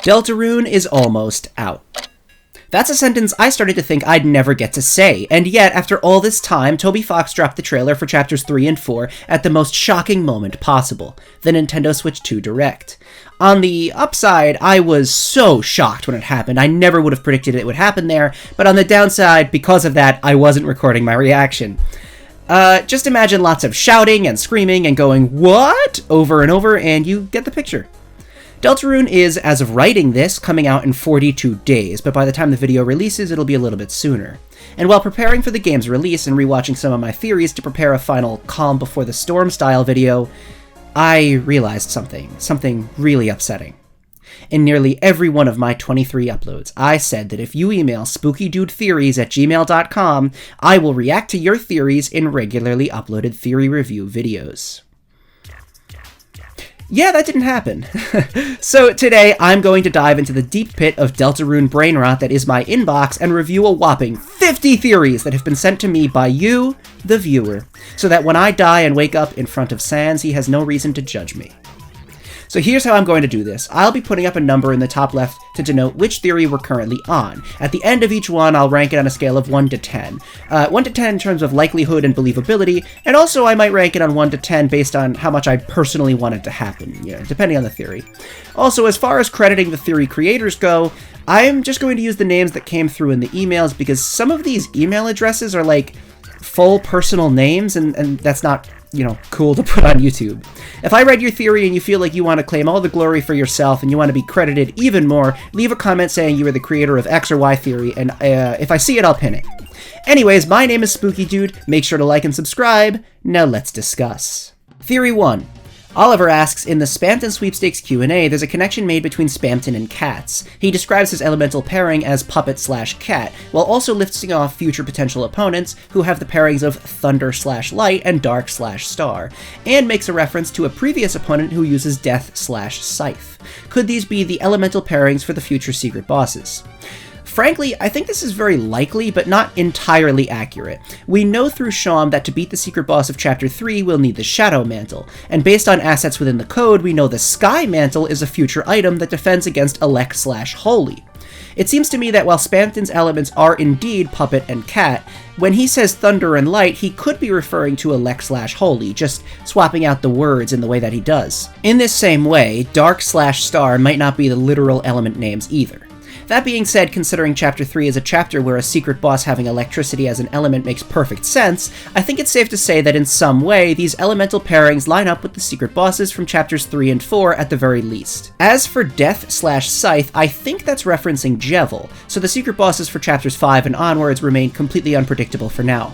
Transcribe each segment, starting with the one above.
Deltarune is almost out. That's a sentence I started to think I'd never get to say, and yet, after all this time, Toby Fox dropped the trailer for Chapters 3 and 4 at the most shocking moment possible, the Nintendo Switch 2 Direct. On the upside, I was so shocked when it happened. I never would have predicted it would happen there, but on the downside, because of that, I wasn't recording my reaction. Just imagine lots of shouting and screaming and going, "What?" over and over, and you get the picture. Deltarune is, as of writing this, coming out in 42 days, but by the time the video releases, it'll be a little bit sooner. And while preparing for the game's release and rewatching some of my theories to prepare a final calm before the storm style video, I realized something really upsetting. In nearly every one of my 23 uploads, I said that if you email spookydoodtheories@gmail.com, I will react to your theories in regularly uploaded theory review videos. Yeah, that didn't happen. So today, I'm going to dive into the deep pit of Deltarune brain rot that is my inbox and review a whopping 50 theories that have been sent to me by you, the viewer, so that when I die and wake up in front of Sans, he has no reason to judge me. So here's how I'm going to do this. I'll be putting up a number in the top left to denote which theory we're currently on. At the end of each one, I'll rank it on a scale of 1 to 10. 1 to 10 in terms of likelihood and believability, and also I might rank it on 1 to 10 based on how much I personally want it to happen, depending on the theory. Also, as far as crediting the theory creators go, I'm just going to use the names that came through in the emails because some of these email addresses are like full personal names, and that's not cool to put on YouTube. If I read your theory and you feel like you want to claim all the glory for yourself and you want to be credited even more, leave a comment saying you are the creator of X or Y theory, and if I see it, I'll pin it. Anyways, my name is Spookydood. Make sure to like and subscribe. Now let's discuss. Theory 1. Oliver asks, in the Spamton Sweepstakes Q&A, there's a connection made between Spamton and cats. He describes his elemental pairing as puppet/cat, while also listing off future potential opponents who have the pairings of thunder/light and dark/star, and makes a reference to a previous opponent who uses death/scythe. Could these be the elemental pairings for the future secret bosses? Frankly, I think this is very likely, but not entirely accurate. We know through Shawm that to beat the secret boss of Chapter 3, we'll need the Shadow Mantle, and based on assets within the code, we know the Sky Mantle is a future item that defends against Elect/Holy. It seems to me that while Spamton's elements are indeed Puppet and Cat, when he says Thunder and Light, he could be referring to Elect/Holy, just swapping out the words in the way that he does. In this same way, Dark/Star might not be the literal element names either. That being said, considering Chapter 3 is a chapter where a secret boss having electricity as an element makes perfect sense, I think it's safe to say that in some way, these elemental pairings line up with the secret bosses from Chapters 3 and 4 at the very least. As for Death/Scythe, I think that's referencing Jevil, so the secret bosses for Chapters 5 and onwards remain completely unpredictable for now.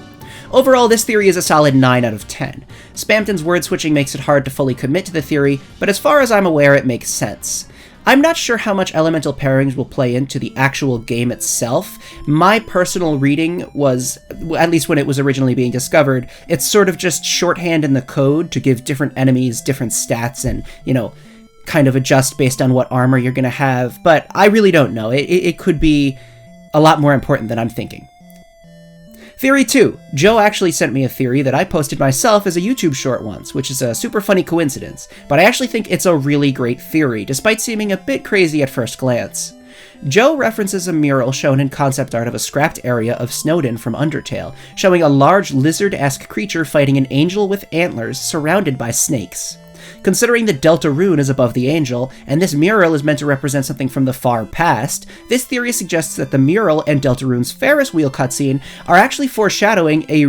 Overall, this theory is a solid 9 out of 10. Spamton's word switching makes it hard to fully commit to the theory, but as far as I'm aware, it makes sense. I'm not sure how much elemental pairings will play into the actual game itself. My personal reading was, at least when it was originally being discovered, it's sort of just shorthand in the code to give different enemies different stats and, kind of adjust based on what armor you're going to have, but I really don't know. It could be a lot more important than I'm thinking. Theory 2. Joe actually sent me a theory that I posted myself as a YouTube short once, which is a super funny coincidence, but I actually think it's a really great theory, despite seeming a bit crazy at first glance. Joe references a mural shown in concept art of a scrapped area of Snowdin from Undertale, showing a large lizard-esque creature fighting an angel with antlers surrounded by snakes. Considering the Deltarune is above the angel, and this mural is meant to represent something from the far past, this theory suggests that the mural and Deltarune's Ferris wheel cutscene are actually foreshadowing a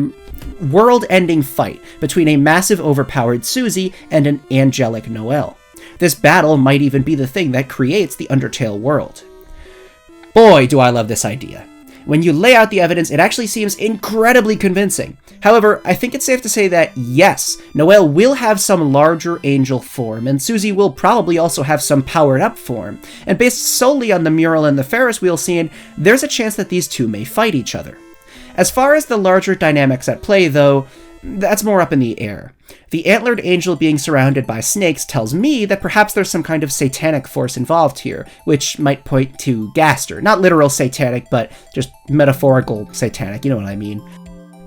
world-ending fight between a massive overpowered Susie and an angelic Noelle. This battle might even be the thing that creates the Undertale world. Boy, do I love this idea. When you lay out the evidence, it actually seems incredibly convincing. However, I think it's safe to say that, yes, Noelle will have some larger angel form, and Susie will probably also have some powered-up form. And based solely on the mural and the Ferris wheel scene, there's a chance that these two may fight each other. As far as the larger dynamics at play, though, that's more up in the air. The antlered angel being surrounded by snakes tells me that perhaps there's some kind of satanic force involved here, which might point to Gaster. Not literal satanic, but just metaphorical satanic, you know what I mean.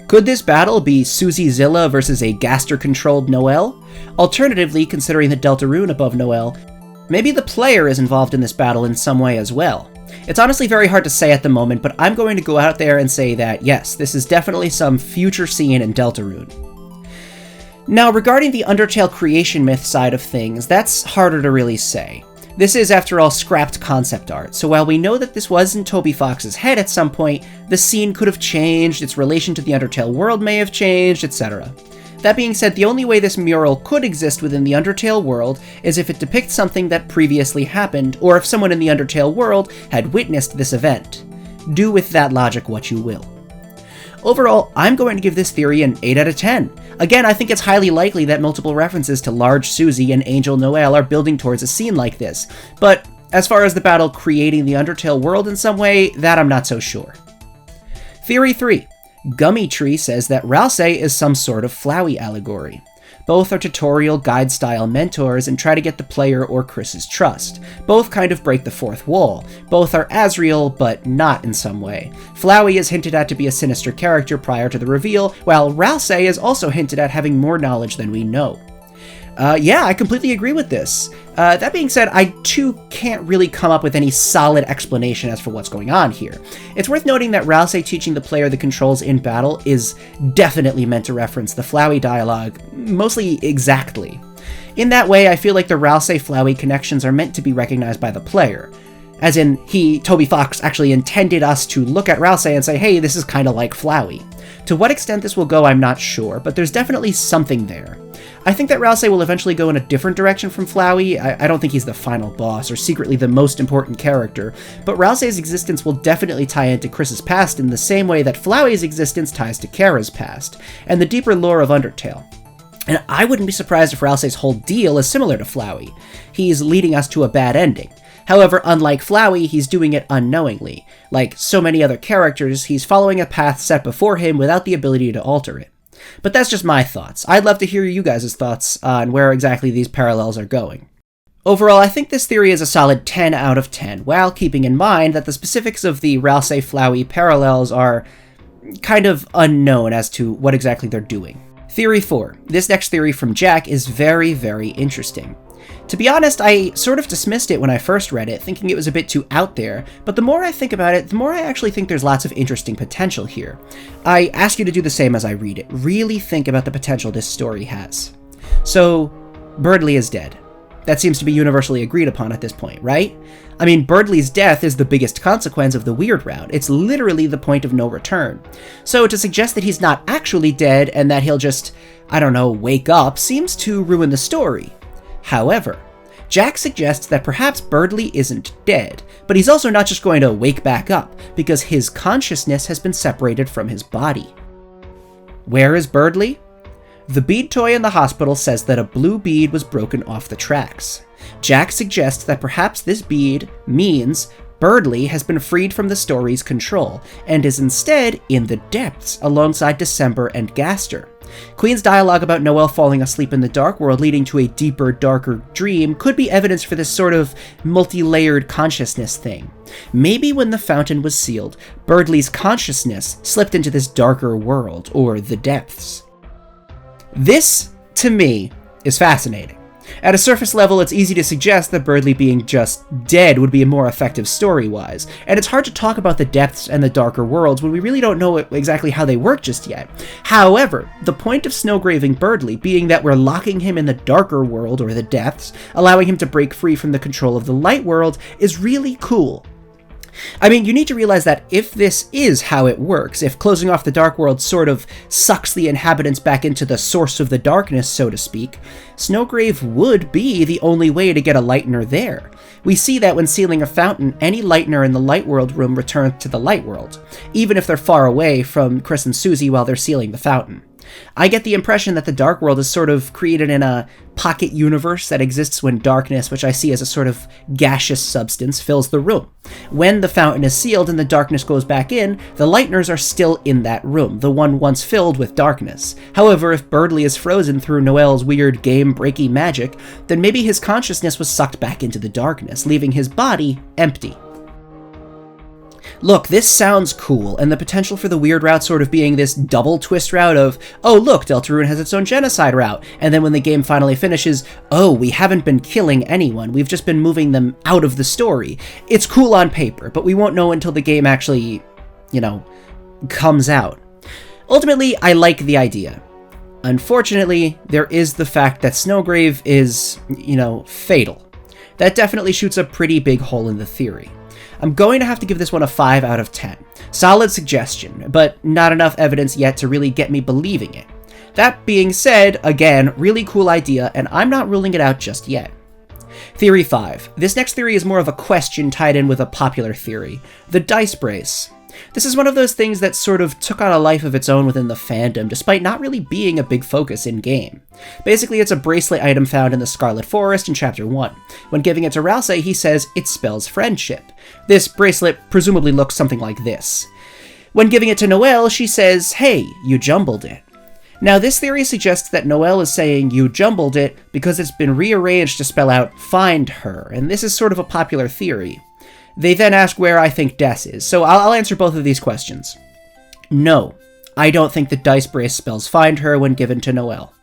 Could this battle be Susie Zilla versus a Gaster-controlled Noelle? Alternatively, considering the Deltarune above Noelle, maybe the player is involved in this battle in some way as well. It's honestly very hard to say at the moment, but I'm going to go out there and say that, yes, this is definitely some future scene in Deltarune. Now, regarding the Undertale creation myth side of things, that's harder to really say. This is, after all, scrapped concept art, so while we know that this was in Toby Fox's head at some point, the scene could have changed, its relation to the Undertale world may have changed, etc. That being said, the only way this mural could exist within the Undertale world is if it depicts something that previously happened, or if someone in the Undertale world had witnessed this event. Do with that logic what you will. Overall, I'm going to give this theory an 8 out of 10. Again, I think it's highly likely that multiple references to Large Susie and Angel Noelle are building towards a scene like this, but as far as the battle creating the Undertale world in some way, that I'm not so sure. Theory 3. Gummy Tree says that Ralsei is some sort of Flowey allegory. Both are tutorial guide-style mentors and try to get the player or Kris's trust. Both kind of break the fourth wall. Both are as real, but not in some way. Flowey is hinted at to be a sinister character prior to the reveal, while Ralsei is also hinted at having more knowledge than we know. Yeah, I completely agree with this. That being said, I too can't really come up with any solid explanation as for what's going on here. It's worth noting that Ralsei teaching the player the controls in battle is definitely meant to reference the Flowey dialogue, mostly exactly. In that way, I feel like the Ralsei-Flowey connections are meant to be recognized by the player. As in, Toby Fox, actually intended us to look at Ralsei and say, hey, this is kinda like Flowey. To what extent this will go, I'm not sure, but there's definitely something there. I think that Ralsei will eventually go in a different direction from Flowey. I don't think he's the final boss, or secretly the most important character, but Ralsei's existence will definitely tie into Kris's past in the same way that Flowey's existence ties to Kara's past, and the deeper lore of Undertale. And I wouldn't be surprised if Ralsei's whole deal is similar to Flowey. He's leading us to a bad ending. However, unlike Flowey, he's doing it unknowingly. Like so many other characters, he's following a path set before him without the ability to alter it. But that's just my thoughts. I'd love to hear you guys' thoughts on where exactly these parallels are going. Overall, I think this theory is a solid 10 out of 10, while keeping in mind that the specifics of the Ralsei-Flowey parallels are kind of unknown as to what exactly they're doing. Theory 4. This next theory from Jack is very, very interesting. To be honest, I sort of dismissed it when I first read it, thinking it was a bit too out there, but the more I think about it, the more I actually think there's lots of interesting potential here. I ask you to do the same as I read it. Really think about the potential this story has. So, Berdly is dead. That seems to be universally agreed upon at this point, right? I mean, Berdly's death is the biggest consequence of the Weird Route. It's literally the point of no return. So to suggest that he's not actually dead and that he'll just, I don't know, wake up seems to ruin the story. However, Jack suggests that perhaps Berdly isn't dead, but he's also not just going to wake back up, because his consciousness has been separated from his body. Where is Berdly? The bead toy in the hospital says that a blue bead was broken off the tracks. Jack suggests that perhaps this bead means Berdly has been freed from the story's control, and is instead in the depths alongside December and Gaster. Queen's dialogue about Noelle falling asleep in the dark world leading to a deeper, darker dream could be evidence for this sort of multi-layered consciousness thing. Maybe when the fountain was sealed, Berdly's consciousness slipped into this darker world, or the depths. This, to me, is fascinating. At a surface level, it's easy to suggest that Berdly being just dead would be more effective story-wise, and it's hard to talk about the depths and the darker worlds when we really don't know exactly how they work just yet. However, the point of snowgraving Berdly being that we're locking him in the darker world, or the depths, allowing him to break free from the control of the light world, is really cool. I mean, you need to realize that if this is how it works, if closing off the dark world sort of sucks the inhabitants back into the source of the darkness, so to speak, Snowgrave would be the only way to get a lightener there. We see that when sealing a fountain, any lightener in the light world room returns to the light world, even if they're far away from Kris and Susie while they're sealing the fountain. I get the impression that the dark world is sort of created in a pocket universe that exists when darkness, which I see as a sort of gaseous substance, fills the room. When the fountain is sealed and the darkness goes back in, the lighteners are still in that room, the one once filled with darkness. However, if Berdly is frozen through Noelle's weird game-breaky magic, then maybe his consciousness was sucked back into the darkness, leaving his body empty. Look, this sounds cool, and the potential for the weird route sort of being this double twist route of, oh look, Deltarune has its own genocide route, and then when the game finally finishes, oh, we haven't been killing anyone, we've just been moving them out of the story. It's cool on paper, but we won't know until the game actually, comes out. Ultimately, I like the idea. Unfortunately, there is the fact that Snowgrave is, fatal. That definitely shoots a pretty big hole in the theory. I'm going to have to give this one a 5 out of 10. Solid suggestion, but not enough evidence yet to really get me believing it. That being said, again, really cool idea, and I'm not ruling it out just yet. Theory 5. This next theory is more of a question tied in with a popular theory. The dice brace. This is one of those things that sort of took on a life of its own within the fandom, despite not really being a big focus in-game. Basically, it's a bracelet item found in the Scarlet Forest in Chapter 1. When giving it to Ralsei, he says it spells friendship. This bracelet presumably looks something like this. When giving it to Noelle, she says, hey, you jumbled it. Now, this theory suggests that Noelle is saying you jumbled it because it's been rearranged to spell out find her, and this is sort of a popular theory. They then ask where I think Des is, so I'll answer both of these questions. No, I don't think the dice brace spells find her when given to Noelle.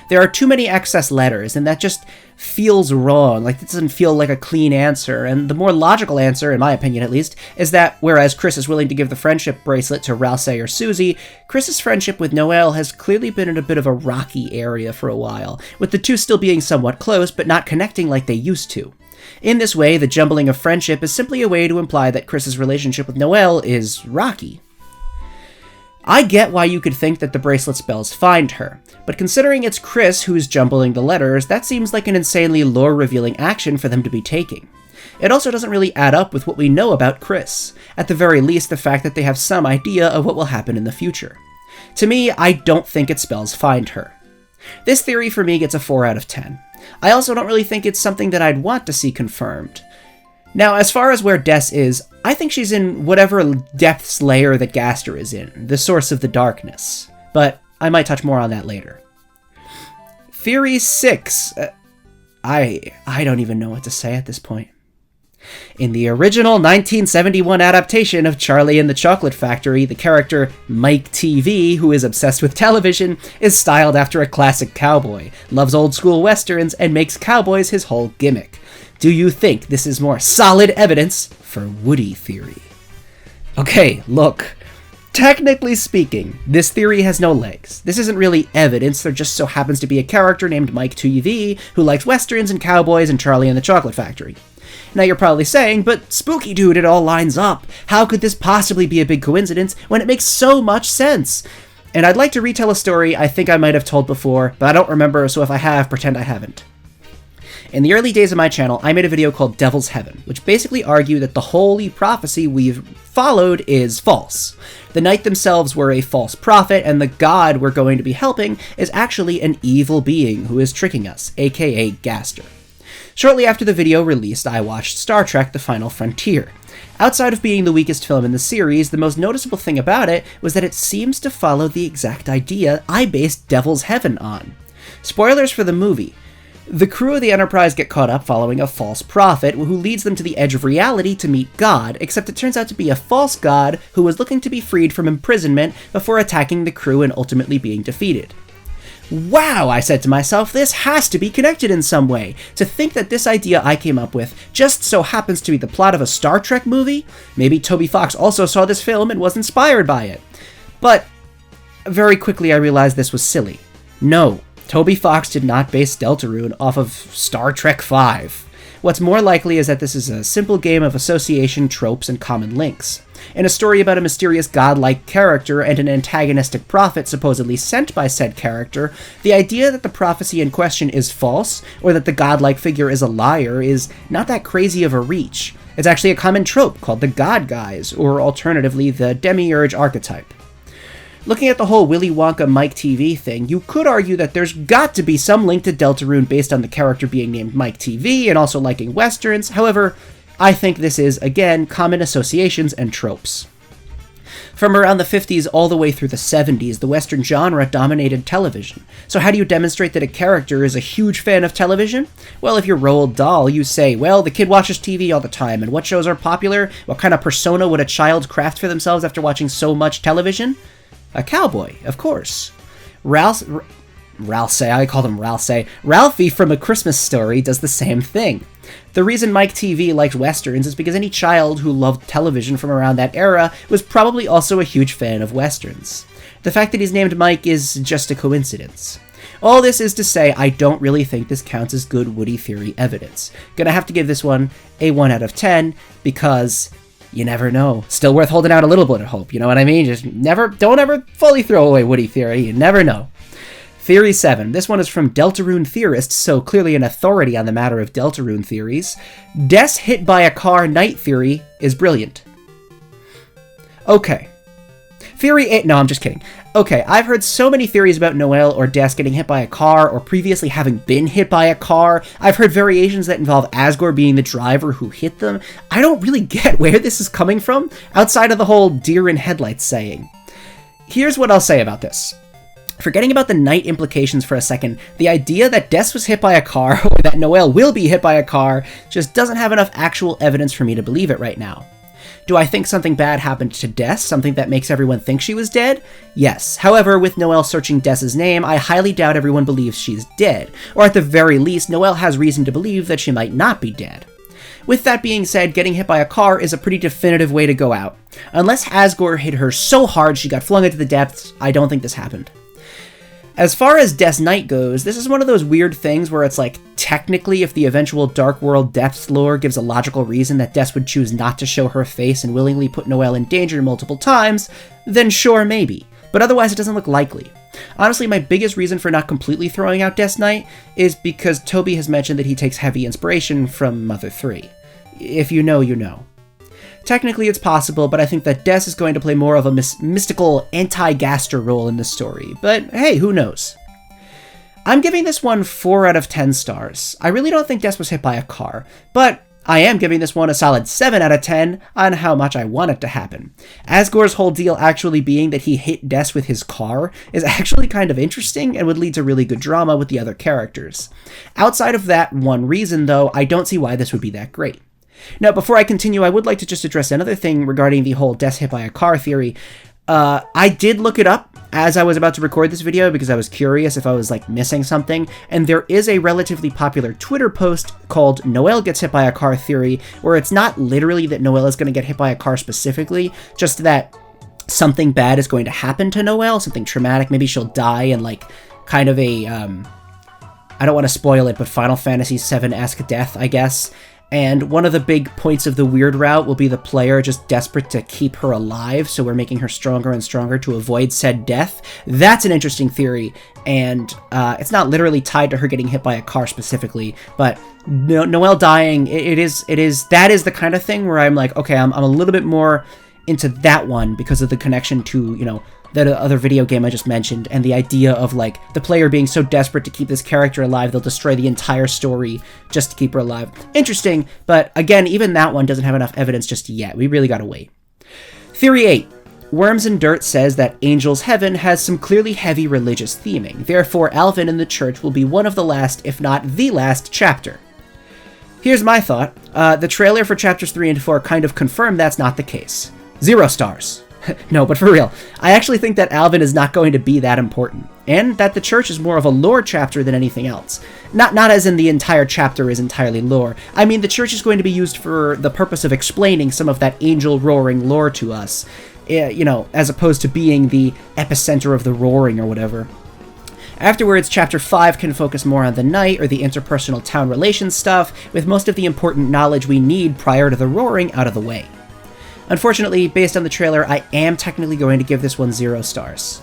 There are too many excess letters, and that just feels wrong, like it doesn't feel like a clean answer, and the more logical answer, in my opinion at least, is that whereas Kris is willing to give the friendship bracelet to Ralsei or Susie, Kris's friendship with Noelle has clearly been in a bit of a rocky area for a while, with the two still being somewhat close, but not connecting like they used to. In this way, the jumbling of friendship is simply a way to imply that Kris's relationship with Noelle is rocky. I get why you could think that the bracelet spells find her, but considering it's Kris who's jumbling the letters, that seems like an insanely lore-revealing action for them to be taking. It also doesn't really add up with what we know about Kris, at the very least the fact that they have some idea of what will happen in the future. To me, I don't think it spells find her. This theory for me gets a 4 out of 10. I also don't really think it's something that I'd want to see confirmed. Now, as far as where Des is, I think she's in whatever depths layer that Gaster is in, the source of the darkness. But I might touch more on that later. Theory 6. I don't even know what to say at this point. In the original 1971 adaptation of Charlie and the Chocolate Factory, the character Mike TV, who is obsessed with television, is styled after a classic cowboy, loves old-school westerns, and makes cowboys his whole gimmick. Do you think this is more solid evidence for Woody theory? Okay, look. Technically speaking, this theory has no legs. This isn't really evidence, there just so happens to be a character named Mike TV who likes westerns and cowboys and Charlie and the Chocolate Factory. Now you're probably saying, but Spookydood, it all lines up. How could this possibly be a big coincidence when it makes so much sense? And I'd like to retell a story I think I might have told before, but I don't remember, so if I have, pretend I haven't. In the early days of my channel, I made a video called Devil's Heaven, which basically argued that the holy prophecy we've followed is false. The knight themselves were a false prophet, and the god we're going to be helping is actually an evil being who is tricking us, aka Gaster. Shortly after the video released, I watched Star Trek: The Final Frontier. Outside of being the weakest film in the series, the most noticeable thing about it was that it seems to follow the exact idea I based Devil's Heaven on. Spoilers for the movie. The crew of the Enterprise get caught up following a false prophet who leads them to the edge of reality to meet God, except it turns out to be a false god who was looking to be freed from imprisonment before attacking the crew and ultimately being defeated. Wow, I said to myself, this has to be connected in some way. To think that this idea I came up with just so happens to be the plot of a Star Trek movie? Maybe Toby Fox also saw this film and was inspired by it. But very quickly I realized this was silly. No, Toby Fox did not base Deltarune off of Star Trek V. What's more likely is that this is a simple game of association, tropes, and common links. In a story about a mysterious godlike character and an antagonistic prophet supposedly sent by said character, the idea that the prophecy in question is false, or that the godlike figure is a liar, is not that crazy of a reach. It's actually a common trope called the God Guys, or alternatively, the Demiurge archetype. Looking at the whole Willy Wonka Mike TV thing, you could argue that there's got to be some link to Deltarune based on the character being named Mike TV and also liking westerns. However, I think this is, again, common associations and tropes. From around the 50s all the way through the 70s, the Western genre dominated television. So how do you demonstrate that a character is a huge fan of television? Well, if you're Roald Dahl, you say, well, the kid watches TV all the time, and what shows are popular? What kind of persona would a child craft for themselves after watching so much television? A cowboy, of course. Ralsei, I called him Ralsei. Ralphie from A Christmas Story does the same thing. The reason Mike TV liked Westerns is because any child who loved television from around that era was probably also a huge fan of Westerns. The fact that he's named Mike is just a coincidence. All this is to say, I don't really think this counts as good Woody theory evidence. Gonna have to give this one a 1 out of 10, because you never know. Still worth holding out a little bit of hope, you know what I mean? Just don't ever fully throw away Woody theory, you never know. Theory 7. This one is from Deltarune Theorist, so clearly an authority on the matter of Deltarune theories. Des hit by a car night theory is brilliant. Okay. Theory 8. No, I'm just kidding. Okay, I've heard so many theories about Noelle or Des getting hit by a car, or previously having been hit by a car. I've heard variations that involve Asgore being the driver who hit them. I don't really get where this is coming from, outside of the whole deer in headlights saying. Here's what I'll say about this. Forgetting about the night implications for a second, the idea that Des was hit by a car, or that Noelle will be hit by a car, just doesn't have enough actual evidence for me to believe it right now. Do I think something bad happened to Des, something that makes everyone think she was dead? Yes. However, with Noelle searching Des's name, I highly doubt everyone believes she's dead, or at the very least, Noelle has reason to believe that she might not be dead. With that being said, getting hit by a car is a pretty definitive way to go out. Unless Asgore hit her so hard she got flung into the depths, I don't think this happened. As far as Des Knight goes, this is one of those weird things where it's like, technically, if the eventual Dark World Depths lore gives a logical reason that Des would choose not to show her face and willingly put Noelle in danger multiple times, then sure, maybe. But otherwise, it doesn't look likely. Honestly, my biggest reason for not completely throwing out Des Knight is because Toby has mentioned that he takes heavy inspiration from Mother 3. If you know, you know. Technically, it's possible, but I think that Des is going to play more of a mystical anti-Gaster role in this story. But hey, who knows? I'm giving this one 4 out of 10 stars. I really don't think Des was hit by a car, but I am giving this one a solid 7 out of 10 on how much I want it to happen. Asgore's whole deal actually being that he hit Des with his car is actually kind of interesting and would lead to really good drama with the other characters. Outside of that one reason, though, I don't see why this would be that great. Now, before I continue, I would like to just address another thing regarding the whole Des hit by a car theory. I did look it up as I was about to record this video because I was curious if I was, like, missing something, and there is a relatively popular Twitter post called Noelle Gets Hit by a Car Theory, where it's not literally that Noelle is going to get hit by a car specifically, just that something bad is going to happen to Noelle, something traumatic. Maybe she'll die in, like, kind of a, I don't want to spoil it, but Final Fantasy VII-esque death, I guess. And one of the big points of the weird route will be the player just desperate to keep her alive, so we're making her stronger and stronger to avoid said death. That's an interesting theory, and it's not literally tied to her getting hit by a car specifically, but Noelle dying, that is the kind of thing where I'm like, okay, I'm a little bit more into that one because of the connection to, you know, that other video game I just mentioned, and the idea of, like, the player being so desperate to keep this character alive, they'll destroy the entire story just to keep her alive. Interesting, but again, even that one doesn't have enough evidence just yet. We really gotta wait. Theory 8. Worms and Dirt says that Angel's Heaven has some clearly heavy religious theming. Therefore, Alvin in the church will be one of the last, if not the last, chapter. Here's my thought. The trailer for chapters 3 and 4 kind of confirmed that's not the case. 0 stars. No, but for real, I actually think that Alvin is not going to be that important, and that the church is more of a lore chapter than anything else. Not as in the entire chapter is entirely lore. I mean, the church is going to be used for the purpose of explaining some of that angel roaring lore to us, you know, as opposed to being the epicenter of the roaring or whatever. Afterwards, Chapter 5 can focus more on the night or the interpersonal town relations stuff, with most of the important knowledge we need prior to the roaring out of the way. Unfortunately, based on the trailer, I am technically going to give this one 0 stars.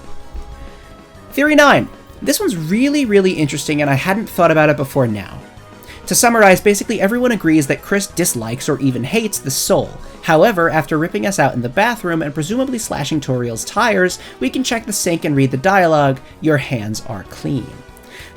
Theory 9. This one's really, really interesting, and I hadn't thought about it before now. To summarize, basically everyone agrees that Kris dislikes or even hates the soul. However, after ripping us out in the bathroom and presumably slashing Toriel's tires, we can check the sink and read the dialogue, "Your hands are clean."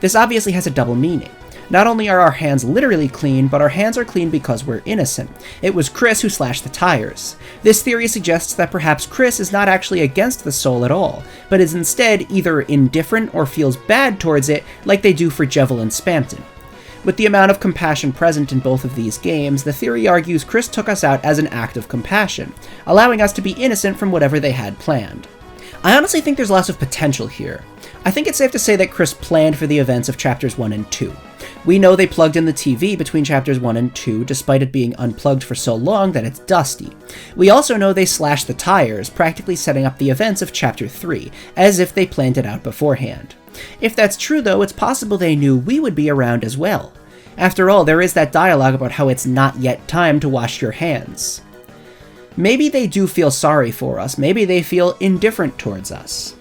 This obviously has a double meaning. Not only are our hands literally clean, but our hands are clean because we're innocent. It was Kris who slashed the tires. This theory suggests that perhaps Kris is not actually against the soul at all, but is instead either indifferent or feels bad towards it like they do for Jevil and Spamton. With the amount of compassion present in both of these games, the theory argues Kris took us out as an act of compassion, allowing us to be innocent from whatever they had planned. I honestly think there's lots of potential here. I think it's safe to say that Kris planned for the events of Chapters 1 and 2. We know they plugged in the TV between Chapters 1 and 2, despite it being unplugged for so long that it's dusty. We also know they slashed the tires, practically setting up the events of Chapter 3, as if they planned it out beforehand. If that's true, though, it's possible they knew we would be around as well. After all, there is that dialogue about how it's not yet time to wash your hands. Maybe they do feel sorry for us, maybe they feel indifferent towards us.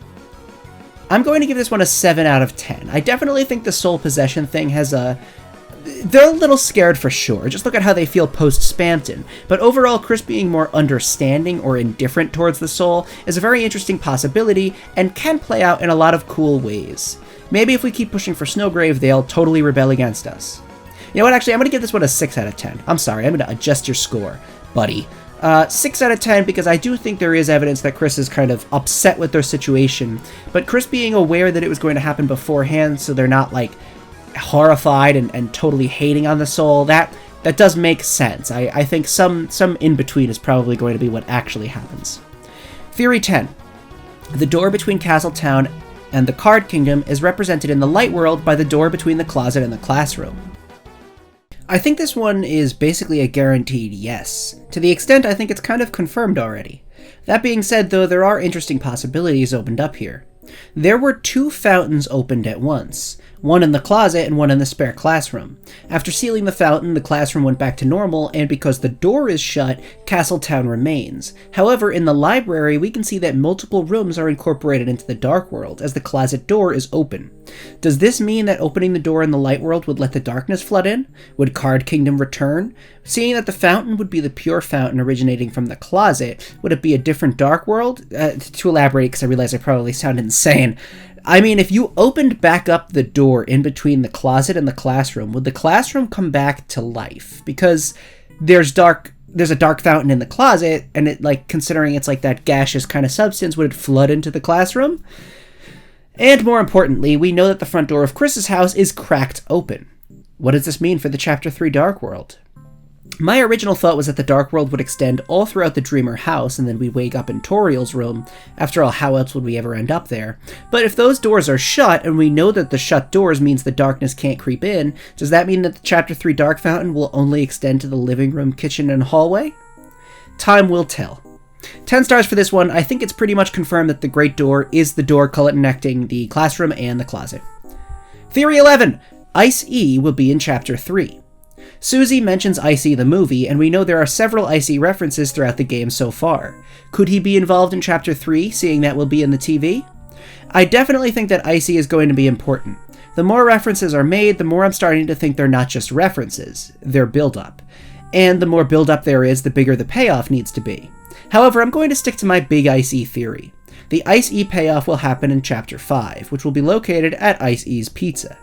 I'm going to give this one a 7 out of 10. I definitely think the soul possession thing has they're a little scared for sure, just look at how they feel post-Spamton, but overall Kris being more understanding or indifferent towards the soul is a very interesting possibility and can play out in a lot of cool ways. Maybe if we keep pushing for Snowgrave, they'll totally rebel against us. You know what, actually, I'm going to give this one a 6 out of 10. I'm sorry, I'm going to adjust your score, buddy. 6 out of 10 because I do think there is evidence that Kris is kind of upset with their situation, but Kris being aware that it was going to happen beforehand, so they're not, like, horrified and totally hating on the soul, that does make sense. I think some in-between is probably going to be what actually happens. Theory 10. The door between Castletown and the Card Kingdom is represented in the light world by the door between the closet and the classroom. I think this one is basically a guaranteed yes, to the extent I think it's kind of confirmed already. That being said, though, there are interesting possibilities opened up here. There were 2 fountains opened at once, one in the closet and one in the spare classroom. After sealing the fountain, the classroom went back to normal, and because the door is shut, Castletown remains. However, in the library, we can see that multiple rooms are incorporated into the Dark World, as the closet door is open. Does this mean that opening the door in the light world would let the darkness flood in? Would Card Kingdom return? Seeing that the fountain would be the pure fountain originating from the closet, would it be a different Dark World? To elaborate, because I realize I probably sound insane. I mean, if you opened back up the door in between the closet and the classroom, would the classroom come back to life? Because there's a dark fountain in the closet, and it, like, considering it's like that gaseous kind of substance, would it flood into the classroom? And more importantly, we know that the front door of Kris's house is cracked open. What does this mean for the Chapter 3 Dark World? My original thought was that the Dark World would extend all throughout the Dreamer house, and then we'd wake up in Toriel's room. After all, how else would we ever end up there? But if those doors are shut, and we know that the shut doors means the darkness can't creep in, does that mean that the Chapter 3 Dark Fountain will only extend to the living room, kitchen, and hallway? Time will tell. 10 stars for this one. I think it's pretty much confirmed that the Great Door is the door connecting the classroom and the closet. Theory 11! Ice-E will be in Chapter 3. Susie mentions Ice-E the movie, and we know there are several Ice-E references throughout the game so far. Could he be involved in Chapter 3, seeing that will be in the TV? I definitely think that Ice-E is going to be important. The more references are made, the more I'm starting to think they're not just references, they're build-up. And the more build-up there is, the bigger the payoff needs to be. However, I'm going to stick to my big Ice-E theory. The Ice-E payoff will happen in Chapter 5, which will be located at Ice-E's Pizza.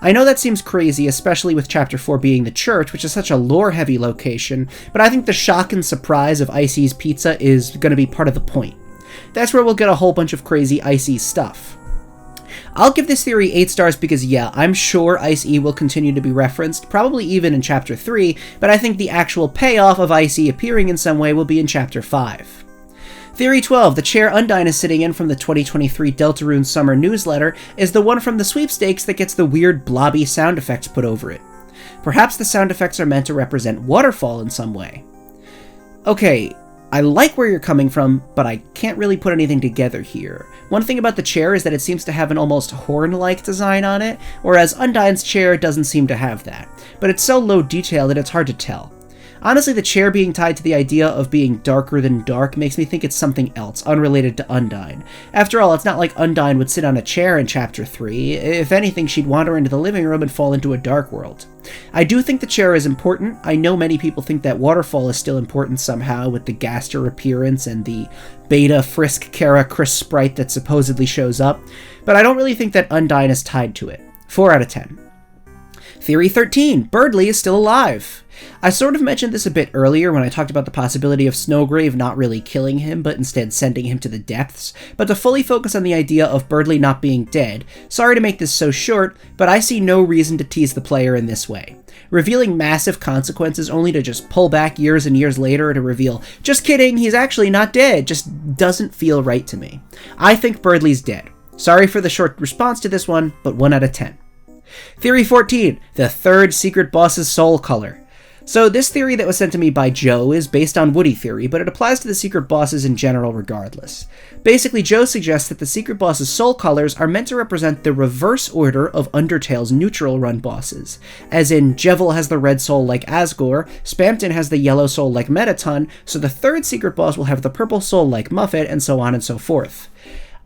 I know that seems crazy, especially with Chapter 4 being the church, which is such a lore-heavy location, but I think the shock and surprise of Ice-E's Pizza is going to be part of the point. That's where we'll get a whole bunch of crazy Ice-E stuff. I'll give this theory 8 stars because, yeah, I'm sure Ice-E will continue to be referenced, probably even in Chapter 3, but I think the actual payoff of Ice-E appearing in some way will be in Chapter 5. Theory 12, the chair Undyne is sitting in from the 2023 Deltarune Summer Newsletter, is the one from the sweepstakes that gets the weird blobby sound effects put over it. Perhaps the sound effects are meant to represent waterfall in some way. Okay, I like where you're coming from, but I can't really put anything together here. One thing about the chair is that it seems to have an almost horn-like design on it, whereas Undyne's chair doesn't seem to have that. But it's so low detail that it's hard to tell. Honestly, the chair being tied to the idea of being darker than dark makes me think it's something else, unrelated to Undyne. After all, it's not like Undyne would sit on a chair in Chapter 3. If anything, she'd wander into the living room and fall into a dark world. I do think the chair is important. I know many people think that Waterfall is still important somehow, with the Gaster appearance and the beta Frisk Kara Kris sprite that supposedly shows up, but I don't really think that Undyne is tied to it. 4 out of 10. Theory 13, Birdley is still alive. I sort of mentioned this a bit earlier when I talked about the possibility of Snowgrave not really killing him, but instead sending him to the depths, but to fully focus on the idea of Birdley not being dead, sorry to make this so short, but I see no reason to tease the player in this way. Revealing massive consequences only to just pull back years and years later to reveal, just kidding, he's actually not dead, just doesn't feel right to me. I think Birdley's dead. Sorry for the short response to this one, but 1 out of 10. Theory 14, the third secret boss's soul color. So this theory that was sent to me by Joe is based on Woody theory, but it applies to the secret bosses in general regardless. Basically, Joe suggests that the secret boss's soul colors are meant to represent the reverse order of Undertale's neutral run bosses. As in, Jevil has the red soul like Asgore, Spamton has the yellow soul like Metaton, so the third secret boss will have the purple soul like Muffet, and so on and so forth.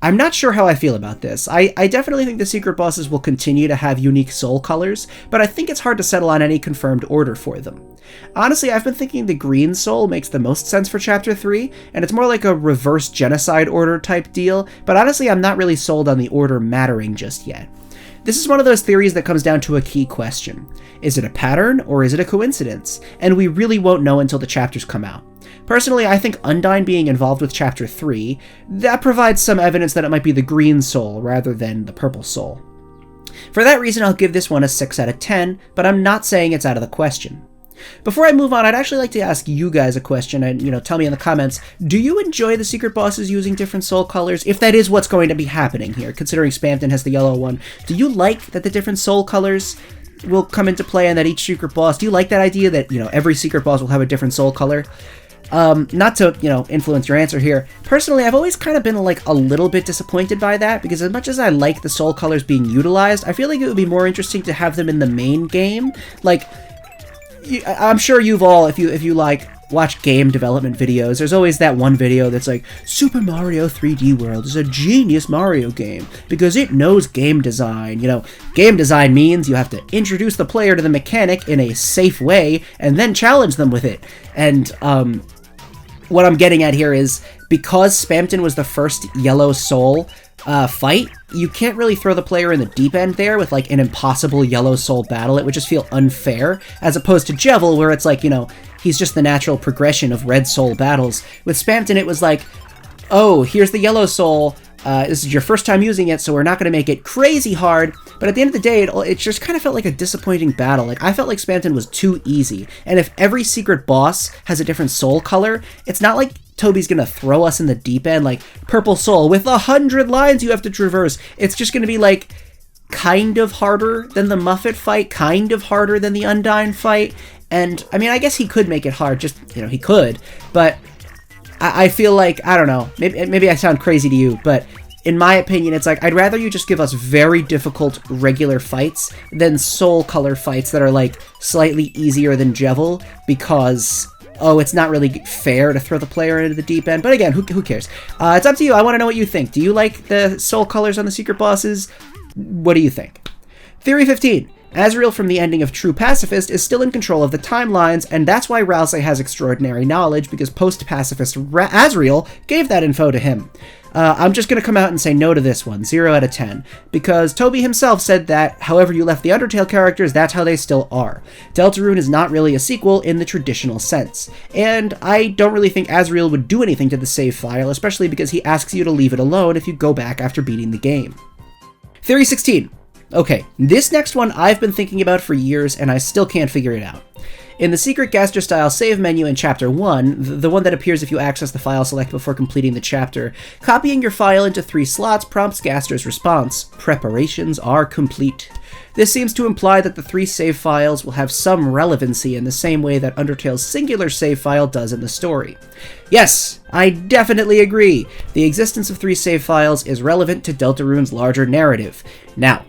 I'm not sure how I feel about this. I definitely think the secret bosses will continue to have unique soul colors, but I think it's hard to settle on any confirmed order for them. Honestly, I've been thinking the green soul makes the most sense for Chapter 3, and it's more like a reverse genocide order type deal, but honestly I'm not really sold on the order mattering just yet. This is one of those theories that comes down to a key question. Is it a pattern, or is it a coincidence? And we really won't know until the chapters come out. Personally, I think Undyne being involved with Chapter 3, that provides some evidence that it might be the green soul rather than the purple soul. For that reason, I'll give this one a 6 out of 10, but I'm not saying it's out of the question. Before I move on, I'd actually like to ask you guys a question and, tell me in the comments, do you enjoy the secret bosses using different soul colors? If that is what's going to be happening here, considering Spamton has the yellow one, do you like that the different soul colors will come into play and that each secret boss, do you like that idea that, every secret boss will have a different soul color? Not to, influence your answer here. Personally, I've always kind of been, a little bit disappointed by that, because as much as I like the soul colors being utilized, I feel like it would be more interesting to have them in the main game. I'm sure you've all, if you watch game development videos, there's always that one video that's like, Super Mario 3D World is a genius Mario game, because it knows game design. Game design means you have to introduce the player to the mechanic in a safe way, and then challenge them with it. And, what I'm getting at here is, because Spamton was the first Yellow Soul fight, you can't really throw the player in the deep end there with, an impossible Yellow Soul battle. It would just feel unfair, as opposed to Jevil, where it's he's just the natural progression of Red Soul battles. With Spamton, it was oh, here's the Yellow Soul, this is your first time using it, so we're not going to make it crazy hard, but at the end of the day, it just kind of felt like a disappointing battle. I felt like Spamton was too easy, and if every secret boss has a different soul color, it's not like Toby's going to throw us in the deep end, Purple Soul, with 100 lines you have to traverse. It's just going to be, kind of harder than the Muffet fight, kind of harder than the Undyne fight, and, I guess he could make it hard, he could, but I feel I don't know, maybe I sound crazy to you, but in my opinion, it's I'd rather you just give us very difficult regular fights than soul color fights that are slightly easier than Jevil, because, it's not really fair to throw the player into the deep end. But again, who cares? It's up to you. I want to know what you think. Do you like the soul colors on the secret bosses? What do you think? Theory 15. Asriel from the ending of True Pacifist is still in control of the timelines, and that's why Ralsei has extraordinary knowledge, because post-pacifist Asriel gave that info to him. I'm just going to come out and say no to this one, 0 out of 10, because Toby himself said that however you left the Undertale characters, that's how they still are. Deltarune is not really a sequel in the traditional sense, and I don't really think Asriel would do anything to the save file, especially because he asks you to leave it alone if you go back after beating the game. Theory 16. Okay, this next one I've been thinking about for years, and I still can't figure it out. In the secret Gaster-style save menu in Chapter 1, the one that appears if you access the file select before completing the chapter, copying your file into 3 slots prompts Gaster's response, "Preparations are complete." This seems to imply that the 3 save files will have some relevancy in the same way that Undertale's singular save file does in the story. Yes, I definitely agree. The existence of 3 save files is relevant to Deltarune's larger narrative. Now,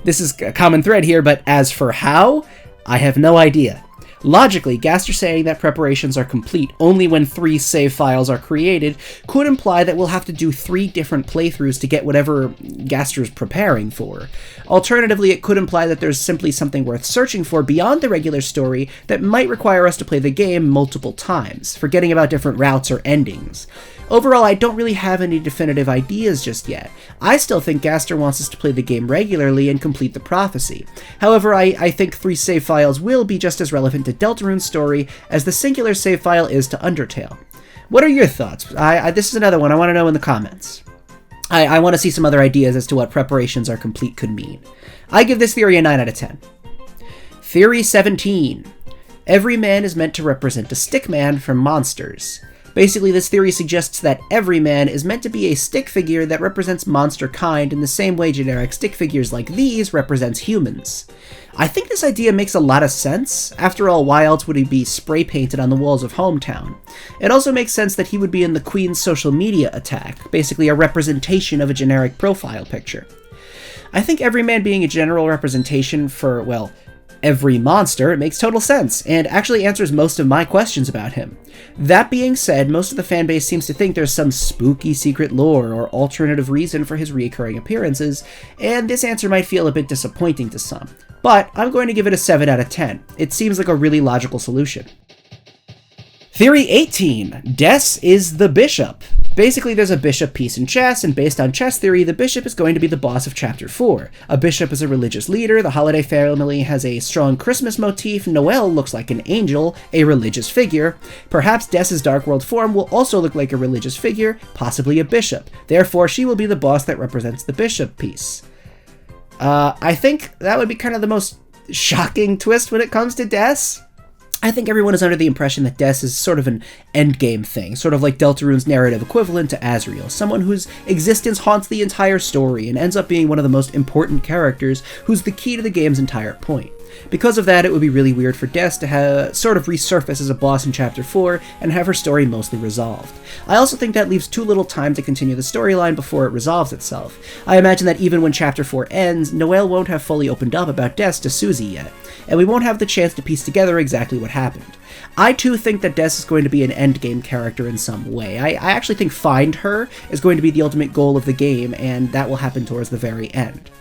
this is a common thread here, but as for how, I have no idea. Logically, Gaster saying that preparations are complete only when 3 save files are created could imply that we'll have to do 3 different playthroughs to get whatever Gaster's preparing for. Alternatively, it could imply that there's simply something worth searching for beyond the regular story that might require us to play the game multiple times, forgetting about different routes or endings. Overall, I don't really have any definitive ideas just yet. I still think Gaster wants us to play the game regularly and complete the prophecy. However, I think 3 save files will be just as relevant to Deltarune's story as the singular save file is to Undertale. What are your thoughts? This is another one I want to know in the comments. I want to see some other ideas as to what preparations are complete could mean. I give this theory a 9 out of 10. Theory 17. Every man is meant to represent a stick man from monsters. Basically, this theory suggests that every man is meant to be a stick figure that represents monster kind in the same way generic stick figures like these represents humans. I think this idea makes a lot of sense. After all, why else would he be spray painted on the walls of Hometown? It also makes sense that he would be in the Queen's social media attack, basically a representation of a generic profile picture. I think every man being a general representation for, well, every monster, it makes total sense, and actually answers most of my questions about him. That being said, most of the fanbase seems to think there's some spooky secret lore or alternative reason for his recurring appearances, and this answer might feel a bit disappointing to some. But I'm going to give it a 7 out of 10. It seems like a really logical solution. Theory 18. Des is the bishop. Basically, there's a bishop piece in chess, and based on chess theory, the bishop is going to be the boss of Chapter 4. A bishop is a religious leader, the holiday family has a strong Christmas motif, Noelle looks like an angel, a religious figure. Perhaps Des's Dark World form will also look like a religious figure, possibly a bishop. Therefore, she will be the boss that represents the bishop piece. I think that would be kind of the most shocking twist when it comes to Des. I think everyone is under the impression that Des is sort of an endgame thing, sort of like Deltarune's narrative equivalent to Azriel, someone whose existence haunts the entire story and ends up being one of the most important characters who's the key to the game's entire point. Because of that, it would be really weird for Des to sort of resurface as a boss in Chapter 4 and have her story mostly resolved. I also think that leaves too little time to continue the storyline before it resolves itself. I imagine that even when Chapter 4 ends, Noelle won't have fully opened up about Des to Susie yet, and we won't have the chance to piece together exactly what happened. I too think that Des is going to be an endgame character in some way. I actually think Find Her is going to be the ultimate goal of the game, and that will happen towards the very end.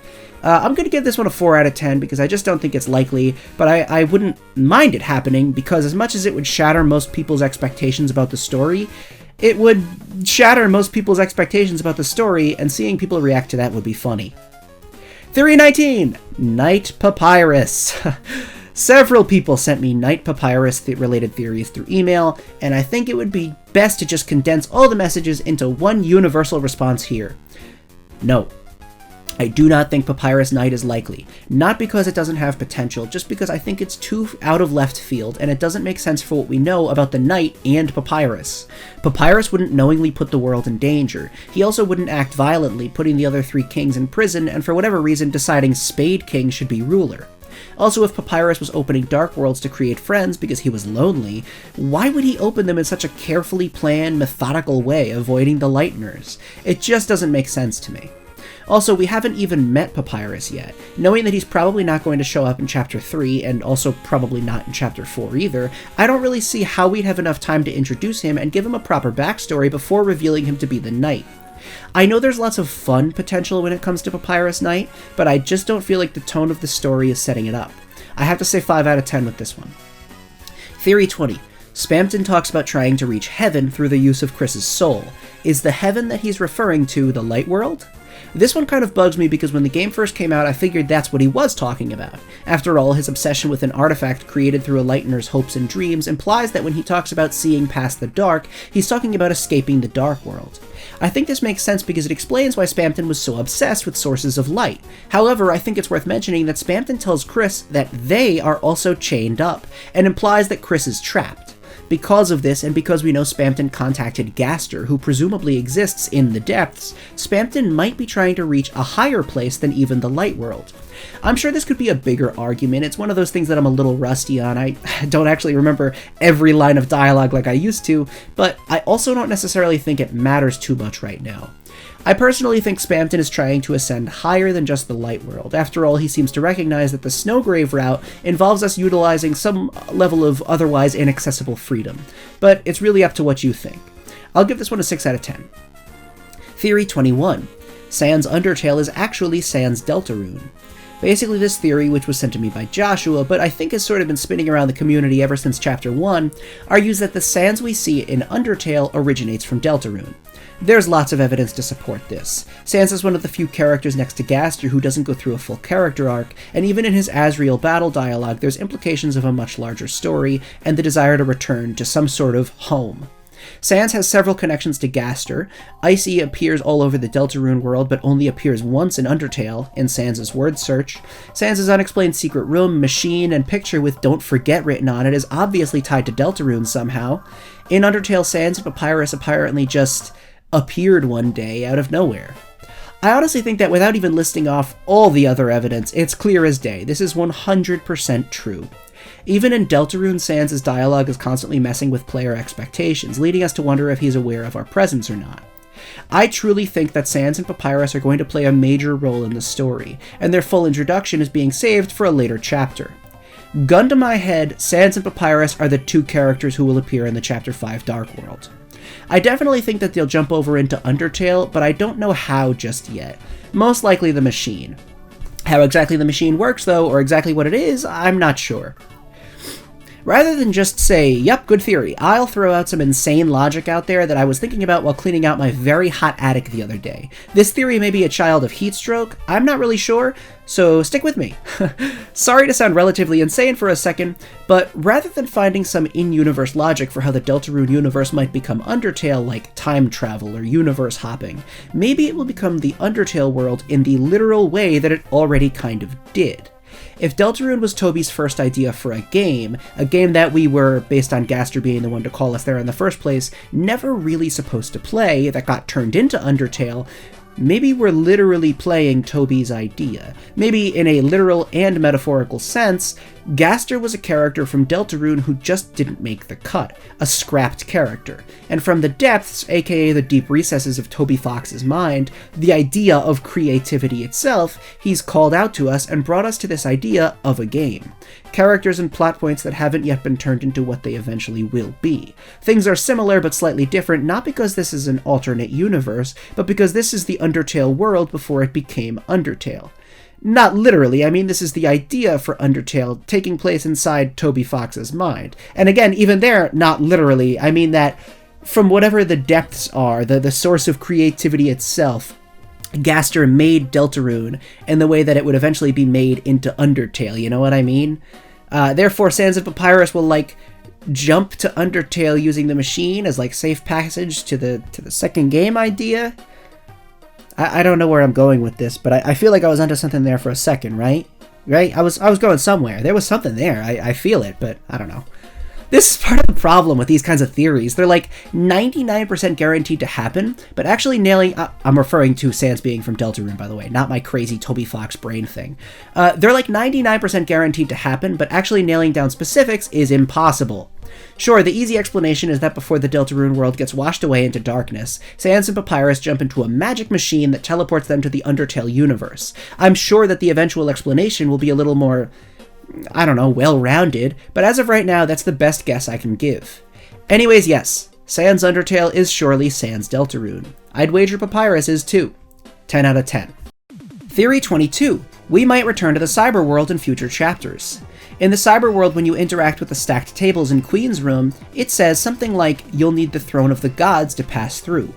I'm going to give this one a 4 out of 10 because I just don't think it's likely, but I wouldn't mind it happening because as much as it would shatter most people's expectations about the story, it would shatter most people's expectations about the story, and seeing people react to that would be funny. Theory 19! Night Papyrus. Several people sent me Night Papyrus-related theories through email, and I think it would be best to just condense all the messages into one universal response here. No. I do not think Papyrus Night is likely. Not because it doesn't have potential, just because I think it's too out of left field, and it doesn't make sense for what we know about the Knight and Papyrus. Papyrus wouldn't knowingly put the world in danger. He also wouldn't act violently, putting the other 3 kings in prison, and for whatever reason deciding Spade King should be ruler. Also, if Papyrus was opening Dark Worlds to create friends because he was lonely, why would he open them in such a carefully planned, methodical way, avoiding the Lightners? It just doesn't make sense to me. Also, we haven't even met Papyrus yet. Knowing that he's probably not going to show up in Chapter 3, and also probably not in Chapter 4 either, I don't really see how we'd have enough time to introduce him and give him a proper backstory before revealing him to be the Knight. I know there's lots of fun potential when it comes to Papyrus Knight, but I just don't feel like the tone of the story is setting it up. I have to say 5 out of 10 with this one. Theory 20. Spamton talks about trying to reach heaven through the use of Kris's soul. Is the heaven that he's referring to the light world? This one kind of bugs me because when the game first came out, I figured that's what he was talking about. After all, his obsession with an artifact created through a Lightner's hopes and dreams implies that when he talks about seeing past the dark, he's talking about escaping the dark world. I think this makes sense because it explains why Spamton was so obsessed with sources of light. However, I think it's worth mentioning that Spamton tells Kris that they are also chained up, and implies that Kris is trapped. Because of this, and because we know Spamton contacted Gaster, who presumably exists in the depths, Spamton might be trying to reach a higher place than even the light world. I'm sure this could be a bigger argument. It's one of those things that I'm a little rusty on. I don't actually remember every line of dialogue like I used to, but I also don't necessarily think it matters too much right now. I personally think Spamton is trying to ascend higher than just the light world. After all, he seems to recognize that the Snowgrave route involves us utilizing some level of otherwise inaccessible freedom. But it's really up to what you think. I'll give this one a 6 out of 10. Theory 21. Sans Undertale is actually Sans Deltarune. Basically, this theory, which was sent to me by Joshua, but I think has sort of been spinning around the community ever since Chapter 1, argues that the Sans we see in Undertale originates from Deltarune. There's lots of evidence to support this. Sans is one of the few characters next to Gaster who doesn't go through a full character arc, and even in his Asriel battle dialogue, there's implications of a much larger story and the desire to return to some sort of home. Sans has several connections to Gaster. Icy appears all over the Deltarune world, but only appears once in Undertale, in Sans' word search. Sans' unexplained secret room, machine, and picture with "Don't Forget" written on it is obviously tied to Deltarune somehow. In Undertale, Sans and Papyrus apparently just appeared one day out of nowhere. I honestly think that without even listing off all the other evidence, it's clear as day. This is 100% true. Even in Deltarune, Sans' dialogue is constantly messing with player expectations, leading us to wonder if he's aware of our presence or not. I truly think that Sans and Papyrus are going to play a major role in the story, and their full introduction is being saved for a later chapter. Gun to my head, Sans and Papyrus are the two characters who will appear in the Chapter 5 Dark World. I definitely think that they'll jump over into Undertale, but I don't know how just yet. Most likely the machine. How exactly the machine works, though, or exactly what it is, I'm not sure. Rather than just say, "Yup, good theory," I'll throw out some insane logic out there that I was thinking about while cleaning out my very hot attic the other day. This theory may be a child of heat stroke, I'm not really sure, so stick with me. Sorry to sound relatively insane for a second, but rather than finding some in-universe logic for how the Deltarune universe might become Undertale, like time travel or universe hopping, maybe it will become the Undertale world in the literal way that it already kind of did. If Deltarune was Toby's first idea for a game that we were, based on Gaster being the one to call us there in the first place, never really supposed to play, that got turned into Undertale, maybe we're literally playing Toby's idea. Maybe in a literal and metaphorical sense, Gaster was a character from Deltarune who just didn't make the cut, a scrapped character. And from the depths, aka the deep recesses of Toby Fox's mind, the idea of creativity itself, he's called out to us and brought us to this idea of a game. Characters and plot points that haven't yet been turned into what they eventually will be. Things are similar but slightly different, not because this is an alternate universe, but because this is the Undertale world before it became Undertale. Not literally, I mean this is the idea for Undertale taking place inside Toby Fox's mind. And again, even there, not literally, I mean that from whatever the depths are, the source of creativity itself, Gaster made Deltarune in the way that it would eventually be made into Undertale, you know what I mean? Therefore, Sans and Papyrus will, jump to Undertale using the machine as, safe passage to the second game idea. I don't know where I'm going with this, but I feel like I was onto something there for a second, right? Right? I was going somewhere. There was something there. I feel it, but I don't know. This is part of the problem with these kinds of theories. They're 99% guaranteed to happen, but actually nailing... I'm referring to Sans being from Deltarune, by the way, not my crazy Toby Fox brain thing. They're 99% guaranteed to happen, but actually nailing down specifics is impossible. Sure, the easy explanation is that before the Deltarune world gets washed away into darkness, Sans and Papyrus jump into a magic machine that teleports them to the Undertale universe. I'm sure that the eventual explanation will be a little more, well-rounded, but as of right now, that's the best guess I can give. Anyways, yes, Sans Undertale is surely Sans Deltarune. I'd wager Papyrus is too. 10 out of 10. Theory 22. We might return to the cyber world in future chapters. In the cyber world, when you interact with the stacked tables in Queen's Room, it says something like, "You'll need the Throne of the Gods to pass through."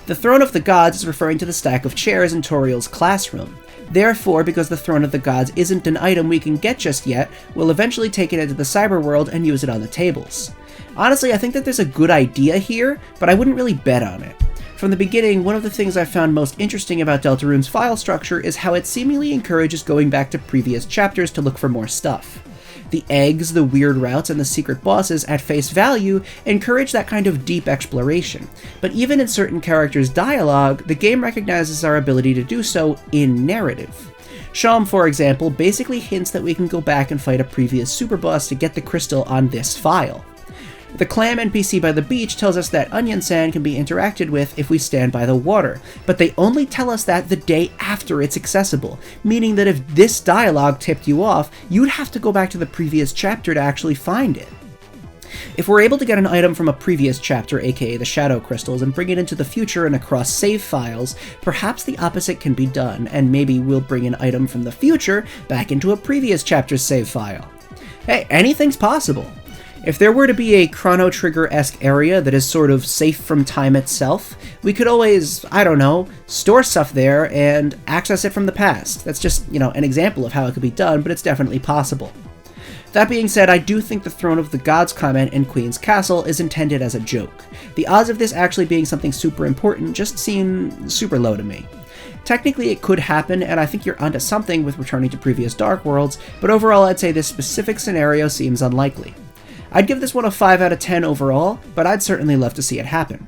The Throne of the Gods is referring to the stack of chairs in Toriel's classroom. Therefore, because the Throne of the Gods isn't an item we can get just yet, we'll eventually take it into the cyber world and use it on the tables. Honestly, I think that there's a good idea here, but I wouldn't really bet on it. From the beginning, one of the things I've found most interesting about Deltarune's file structure is how it seemingly encourages going back to previous chapters to look for more stuff. The eggs, the weird routes, and the secret bosses at face value encourage that kind of deep exploration, but even in certain characters' dialogue, the game recognizes our ability to do so in narrative. Sham, for example, basically hints that we can go back and fight a previous superboss to get the crystal on this file. The clam NPC by the beach tells us that onion sand can be interacted with if we stand by the water, but they only tell us that the day after it's accessible, meaning that if this dialogue tipped you off, you'd have to go back to the previous chapter to actually find it. If we're able to get an item from a previous chapter, aka the Shadow Crystals, and bring it into the future and across save files, perhaps the opposite can be done, and maybe we'll bring an item from the future back into a previous chapter's save file. Hey, anything's possible. If there were to be a Chrono Trigger-esque area that is sort of safe from time itself, we could always, I don't know, store stuff there and access it from the past. That's just, an example of how it could be done, but it's definitely possible. That being said, I do think the Throne of the Gods comment in Queen's Castle is intended as a joke. The odds of this actually being something super important just seem super low to me. Technically it could happen, and I think you're onto something with returning to previous Dark Worlds, but overall I'd say this specific scenario seems unlikely. I'd give this one a 5 out of 10 overall, but I'd certainly love to see it happen.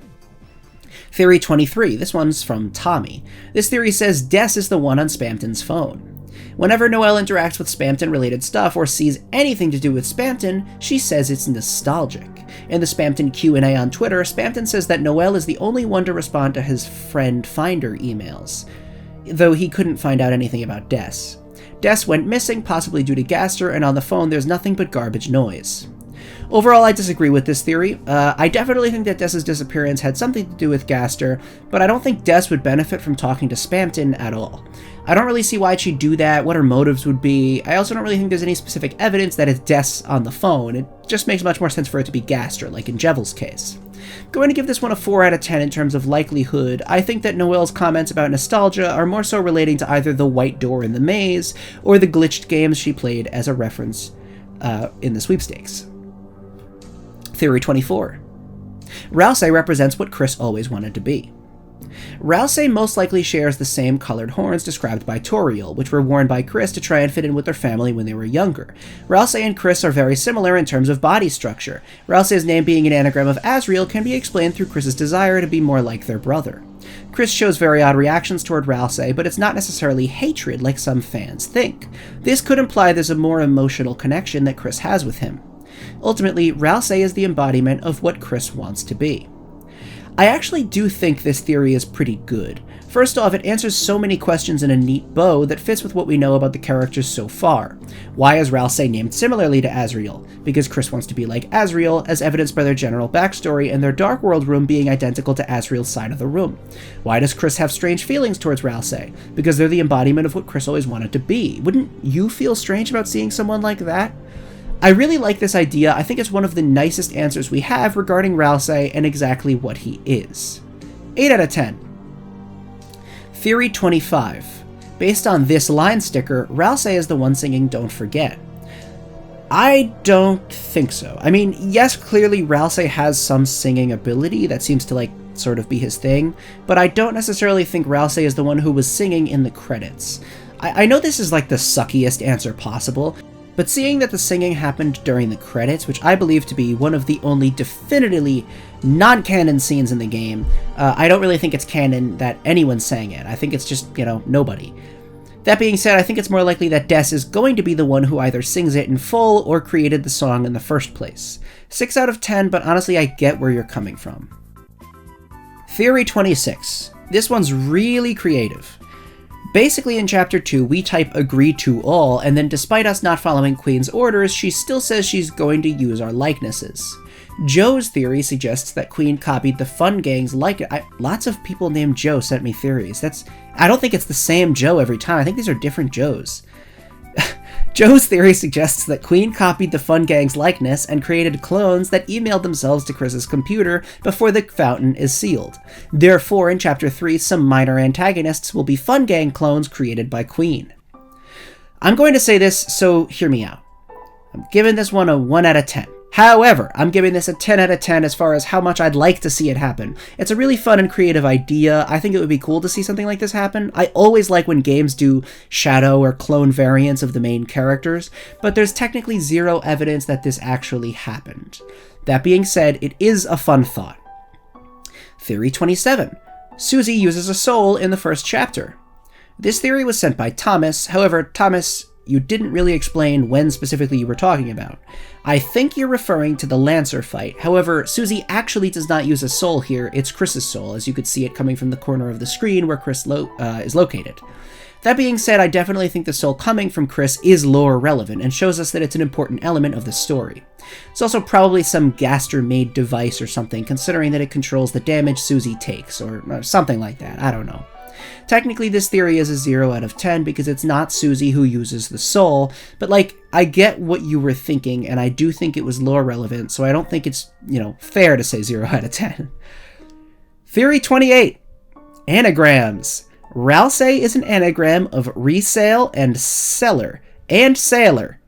Theory 23, this one's from Tommy. This theory says Des is the one on Spamton's phone. Whenever Noelle interacts with Spamton-related stuff or sees anything to do with Spamton, she says it's nostalgic. In the Spamton Q&A on Twitter, Spamton says that Noelle is the only one to respond to his friend Finder emails, though he couldn't find out anything about Des. Des went missing, possibly due to Gaster, and on the phone there's nothing but garbage noise. Overall, I disagree with this theory. I definitely think that Des's disappearance had something to do with Gaster, but I don't think Des would benefit from talking to Spamton at all. I don't really see why she'd do that, what her motives would be. I also don't really think there's any specific evidence that it's Des on the phone. It just makes much more sense for it to be Gaster, like in Jevel's case. I'm going to give this one a 4 out of 10 in terms of likelihood. I think that Noelle's comments about nostalgia are more so relating to either the white door in the maze, or the glitched games she played as a reference in the sweepstakes. Theory 24. Ralsei represents what Kris always wanted to be. Ralsei most likely shares the same colored horns described by Toriel, which were worn by Kris to try and fit in with their family when they were younger. Ralsei and Kris are very similar in terms of body structure. Ralsei's name being an anagram of Asriel can be explained through Kris's desire to be more like their brother. Kris shows very odd reactions toward Ralsei, but it's not necessarily hatred like some fans think. This could imply there's a more emotional connection that Kris has with him. Ultimately, Ralsei is the embodiment of what Kris wants to be. I actually do think this theory is pretty good. First off, it answers so many questions in a neat bow that fits with what we know about the characters so far. Why is Ralsei named similarly to Asriel? Because Kris wants to be like Asriel, as evidenced by their general backstory and their Dark World room being identical to Asriel's side of the room. Why does Kris have strange feelings towards Ralsei? Because they're the embodiment of what Kris always wanted to be. Wouldn't you feel strange about seeing someone like that? I really like this idea. I think it's one of the nicest answers we have regarding Ralsei and exactly what he is. 8 out of 10. Theory 25. Based on this line sticker, Ralsei is the one singing Don't Forget. I don't think so. I mean, yes, clearly Ralsei has some singing ability that seems to, sort of be his thing, but I don't necessarily think Ralsei is the one who was singing in the credits. I know this is the suckiest answer possible, but seeing that the singing happened during the credits, which I believe to be one of the only definitively non-canon scenes in the game, I don't really think it's canon that anyone sang it. I think it's just, nobody. That being said, I think it's more likely that Des is going to be the one who either sings it in full or created the song in the first place. 6 out of 10, but honestly I get where you're coming from. Theory 26. This one's really creative. Basically, in Chapter 2, we type agree to all, and then despite us not following Queen's orders, she still says she's going to use our likenesses. Joe's theory suggests that Queen copied the Fun Gang's lots of people named Joe sent me theories. I don't think it's the same Joe every time. I think these are different Joes. Joe's theory suggests that Queen copied the Fun Gang's likeness and created clones that emailed themselves to Kris's computer before the fountain is sealed. Therefore, in Chapter 3, some minor antagonists will be Fun Gang clones created by Queen. I'm going to say this, so hear me out. I'm giving this one a 1 out of 10. However, I'm giving this a 10 out of 10 as far as how much I'd like to see it happen. It's a really fun and creative idea. I think it would be cool to see something like this happen. I always like when games do shadow or clone variants of the main characters, but there's technically zero evidence that this actually happened. That being said, it is a fun thought. Theory 27. Susie uses a soul in the first chapter. This theory was sent by Thomas. However, Thomas, you didn't really explain when specifically you were talking about. I think you're referring to the Lancer fight. However, Susie actually does not use a soul here, it's Kris's soul, as you could see it coming from the corner of the screen where Kris is located. That being said, I definitely think the soul coming from Kris is lore relevant and shows us that it's an important element of the story. It's also probably some Gaster-made device or something, considering that it controls the damage Susie takes, or something like that, I don't know. Technically, this theory is a 0 out of 10 because it's not Susie who uses the soul, but I get what you were thinking, and I do think it was lore relevant, so I don't think it's, fair to say 0 out of 10. Theory 28. Anagrams. Ralsei is an anagram of resale and seller, and sailor,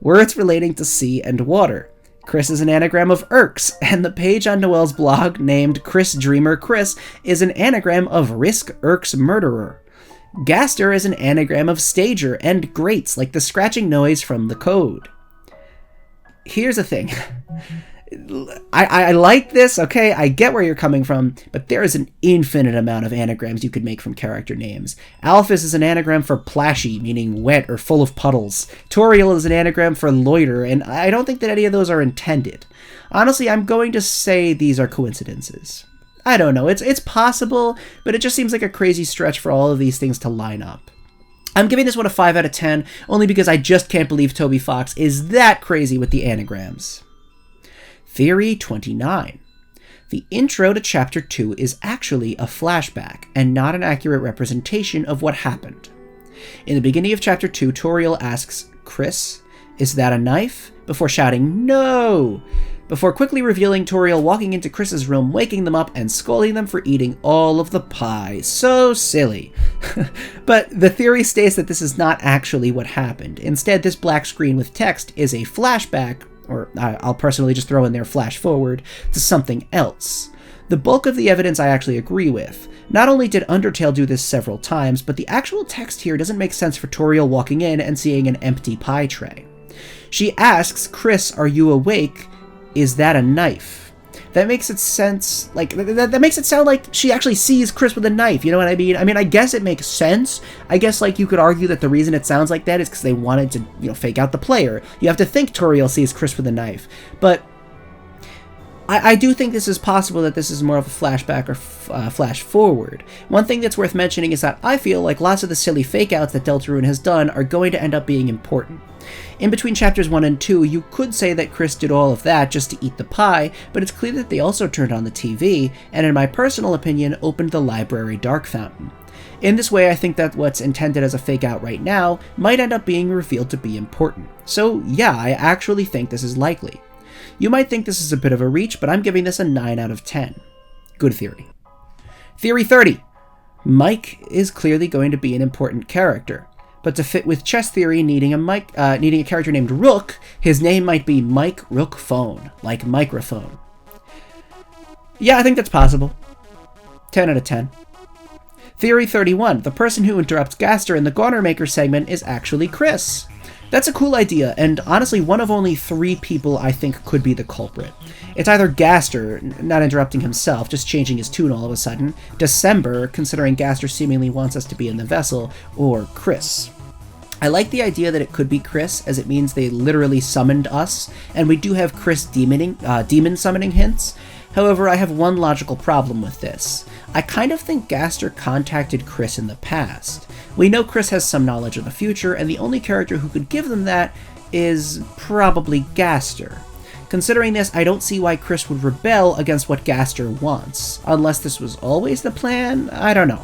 words relating to sea and water. Kris is an anagram of Irks, and the page on Noelle's blog named Kris Dreamer Kris is an anagram of Risk Irks Murderer. Gaster is an anagram of stager and grates, like the scratching noise from the code. Here's the thing. I like this, okay, I get where you're coming from, but there is an infinite amount of anagrams you could make from character names. Alphys is an anagram for plashy, meaning wet or full of puddles. Toriel is an anagram for loiter, and I don't think that any of those are intended. Honestly, I'm going to say these are coincidences. I don't know, it's possible, but it just seems like a crazy stretch for all of these things to line up. I'm giving this one a 5 out of 10, only because I just can't believe Toby Fox is that crazy with the anagrams. Theory 29. The intro to Chapter 2 is actually a flashback, and not an accurate representation of what happened. In the beginning of Chapter 2, Toriel asks, "Kris, is that a knife?" before shouting, "No!" before quickly revealing Toriel walking into Kris's room, waking them up, and scolding them for eating all of the pie. So silly. But the theory states that this is not actually what happened. Instead, this black screen with text is a flashback, or I'll personally just throw in there flash forward, to something else. The bulk of the evidence I actually agree with. Not only did Undertale do this several times, but the actual text here doesn't make sense for Toriel walking in and seeing an empty pie tray. She asks, "Kris, are you awake? Is that a knife?" That makes it sense, that makes it sound like she actually sees Kris with a knife, you know what I mean? I guess it makes sense. I guess, you could argue that the reason it sounds like that is because they wanted to, fake out the player. You have to think Toriel sees Kris with a knife. But I do think this is possible that this is more of a flashback or flash forward. One thing that's worth mentioning is that I feel like lots of the silly fake-outs that Deltarune has done are going to end up being important. In between chapters 1 and 2, you could say that Kris did all of that just to eat the pie, but it's clear that they also turned on the TV, and in my personal opinion, opened the library dark fountain. In this way, I think that what's intended as a fake-out right now might end up being revealed to be important. So yeah, I actually think this is likely. You might think this is a bit of a reach, but I'm giving this a 9 out of 10. Good theory. Theory 30. Mike is clearly going to be an important character, but to fit with chess theory needing a character named Rook, his name might be Mike Rook Phone, like microphone. Yeah, I think that's possible. 10 out of 10. Theory 31. The person who interrupts Gaster in the Garner Maker segment is actually Kris. That's a cool idea, and honestly one of only 3 people I think could be the culprit. It's either Gaster, not interrupting himself, just changing his tune all of a sudden, December, considering Gaster seemingly wants us to be in the vessel, or Kris. I like the idea that it could be Kris, as it means they literally summoned us, and we do have Kris demon summoning hints. However, I have one logical problem with this. I kind of think Gaster contacted Kris in the past. We know Kris has some knowledge of the future, and the only character who could give them that is probably Gaster. Considering this, I don't see why Kris would rebel against what Gaster wants. Unless this was always the plan? I don't know.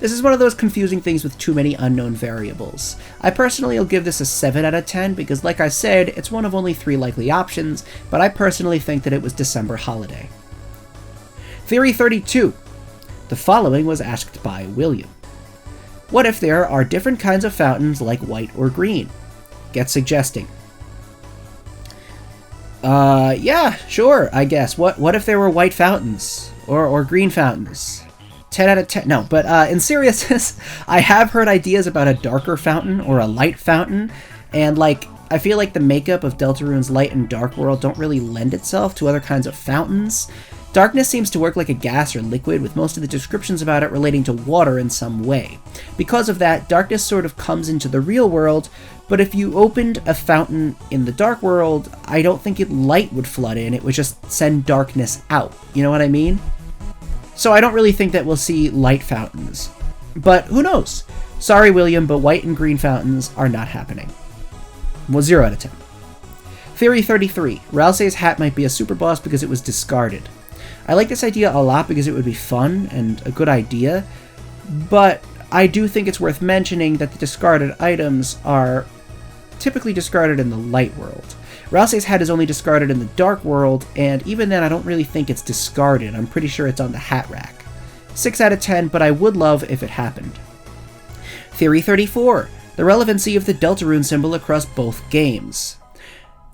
This is one of those confusing things with too many unknown variables. I personally will give this a 7 out of 10 because, like I said, it's one of only 3 likely options, but I personally think that it was December holiday. Theory 32. The following was asked by William. What if there are different kinds of fountains like white or green? Get suggesting. Yeah, sure, I guess. What if there were white fountains? Or green fountains? 10 out of 10. No, but in seriousness, I have heard ideas about a darker fountain or a light fountain, and I feel like the makeup of Deltarune's light and dark world don't really lend itself to other kinds of fountains. Darkness seems to work like a gas or liquid, with most of the descriptions about it relating to water in some way. Because of that, darkness sort of comes into the real world, but if you opened a fountain in the dark world, I don't think light would flood in, it would just send darkness out. You know what I mean? So I don't really think that we'll see light fountains. But who knows? Sorry, William, but white and green fountains are not happening. Well, 0 out of 10. Theory 33. Ralsei's hat might be a super boss because it was discarded. I like this idea a lot because it would be fun and a good idea, but I do think it's worth mentioning that the discarded items are typically discarded in the light world. Ralsei's hat is only discarded in the dark world, and even then I don't really think it's discarded. I'm pretty sure it's on the hat rack. 6 out of 10, but I would love if it happened. Theory 34. The relevancy of the Deltarune symbol across both games.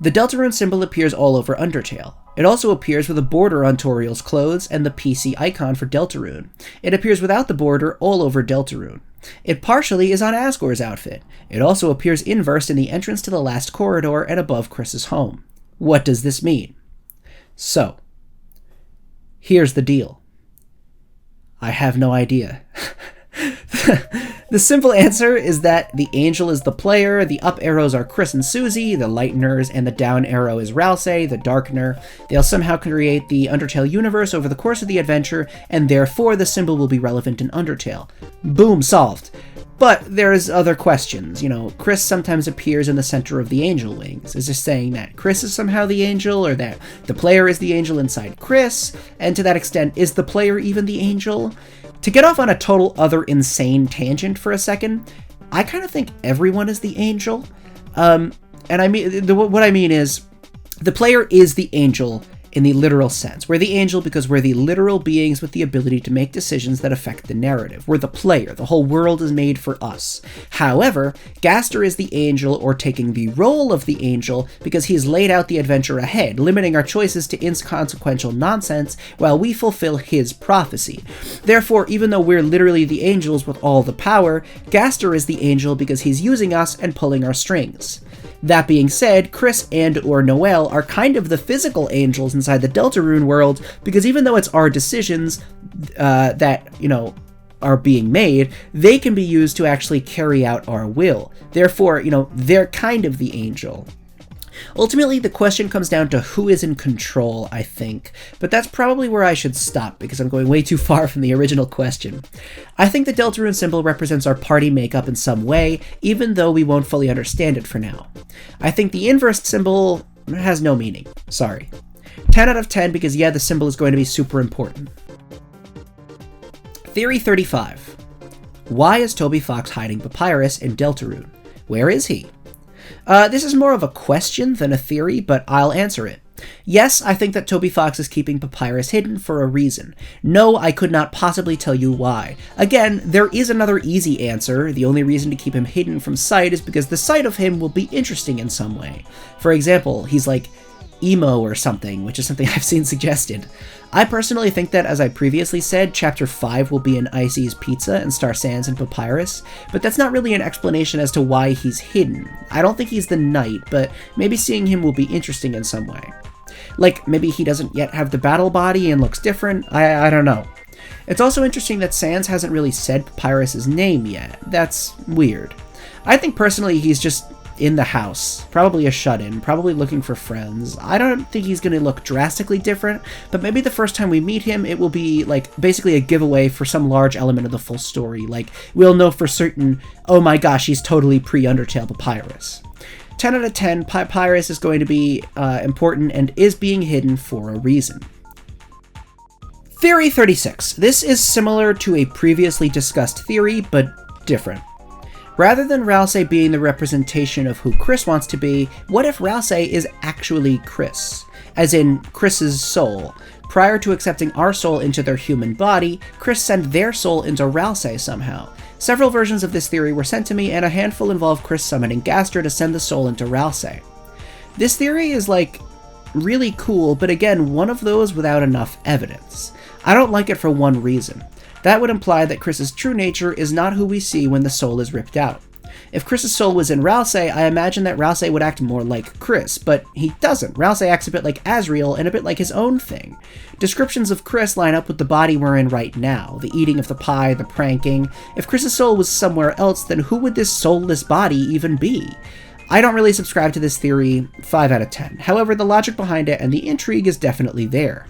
The Deltarune symbol appears all over Undertale. It also appears with a border on Toriel's clothes and the PC icon for Deltarune. It appears without the border all over Deltarune. It partially is on Asgore's outfit. It also appears inversed in the entrance to the last corridor and above Kris's home. What does this mean? So, here's the deal. I have no idea. The simple answer is that the angel is the player, the up arrows are Kris and Susie, the lighteners, and the down arrow is Ralsei, the darkener. They'll somehow create the Undertale universe over the course of the adventure, and therefore the symbol will be relevant in Undertale. Boom, solved. But there's other questions. You know, Kris sometimes appears in the center of the angel wings. Is this saying that Kris is somehow the angel, or that the player is the angel inside Kris? And to that extent, is the player even the angel? To get off on a total other insane tangent for a second, I kind of think everyone is the angel. And I mean, what I mean is, the player is the angel in the literal sense. We're the angel because we're the literal beings with the ability to make decisions that affect the narrative. We're the player. The whole world is made for us. However, Gaster is the angel, or taking the role of the angel, because he's laid out the adventure ahead, limiting our choices to inconsequential nonsense while we fulfill his prophecy. Therefore, even though we're literally the angels with all the power, Gaster is the angel because he's using us and pulling our strings. That being said, Kris and or Noelle are kind of the physical angels inside the Deltarune world, because even though it's our decisions that, you know, are being made, they can be used to actually carry out our will. Therefore, you know, they're kind of the angel. Ultimately, the question comes down to who is in control, I think, but that's probably where I should stop because I'm going way too far from the original question. I think the Deltarune symbol represents our party makeup in some way, even though we won't fully understand it for now. I think the inverse symbol has no meaning. Sorry. 10 out of 10 because yeah, the symbol is going to be super important. Theory 35. Why is Toby Fox hiding Papyrus in Deltarune? Where is he? This is more of a question than a theory, but I'll answer it. Yes, I think that Toby Fox is keeping Papyrus hidden for a reason. No, I could not possibly tell you why. Again, there is another easy answer. The only reason to keep him hidden from sight is because the sight of him will be interesting in some way. For example, he's like emo or something, which is something I've seen suggested. I personally think that, as I previously said, Chapter 5 will be in Icy's Pizza and Star Sans and Papyrus, but that's not really an explanation as to why he's hidden. I don't think he's the knight, but maybe seeing him will be interesting in some way. Like, maybe he doesn't yet have the battle body and looks different, I don't know. It's also interesting that Sans hasn't really said Papyrus's name yet. That's weird. I think personally he's just in the house, probably a shut-in, probably looking for friends. I don't think he's going to look drastically different, but maybe the first time we meet him, it will be like basically a giveaway for some large element of the full story. Like, we'll know for certain, oh my gosh, he's totally pre-Undertale Papyrus. 10 out of 10, Papyrus is going to be important and is being hidden for a reason. Theory 36. This is similar to a previously discussed theory, but different. Rather than Ralsei being the representation of who Kris wants to be, what if Ralsei is actually Kris? As in, Kris's soul. Prior to accepting our soul into their human body, Kris sent their soul into Ralsei somehow. Several versions of this theory were sent to me, and a handful involve Kris summoning Gaster to send the soul into Ralsei. This theory is, like, really cool, but again, one of those without enough evidence. I don't like it for one reason. That would imply that Kris's true nature is not who we see when the soul is ripped out. If Kris's soul was in Ralsei, I imagine that Ralsei would act more like Kris, but he doesn't. Ralsei acts a bit like Asriel and a bit like his own thing. Descriptions of Kris line up with the body we're in right now, the eating of the pie, the pranking. If Kris's soul was somewhere else, then who would this soulless body even be? I don't really subscribe to this theory, 5 out of 10. However, the logic behind it and the intrigue is definitely there.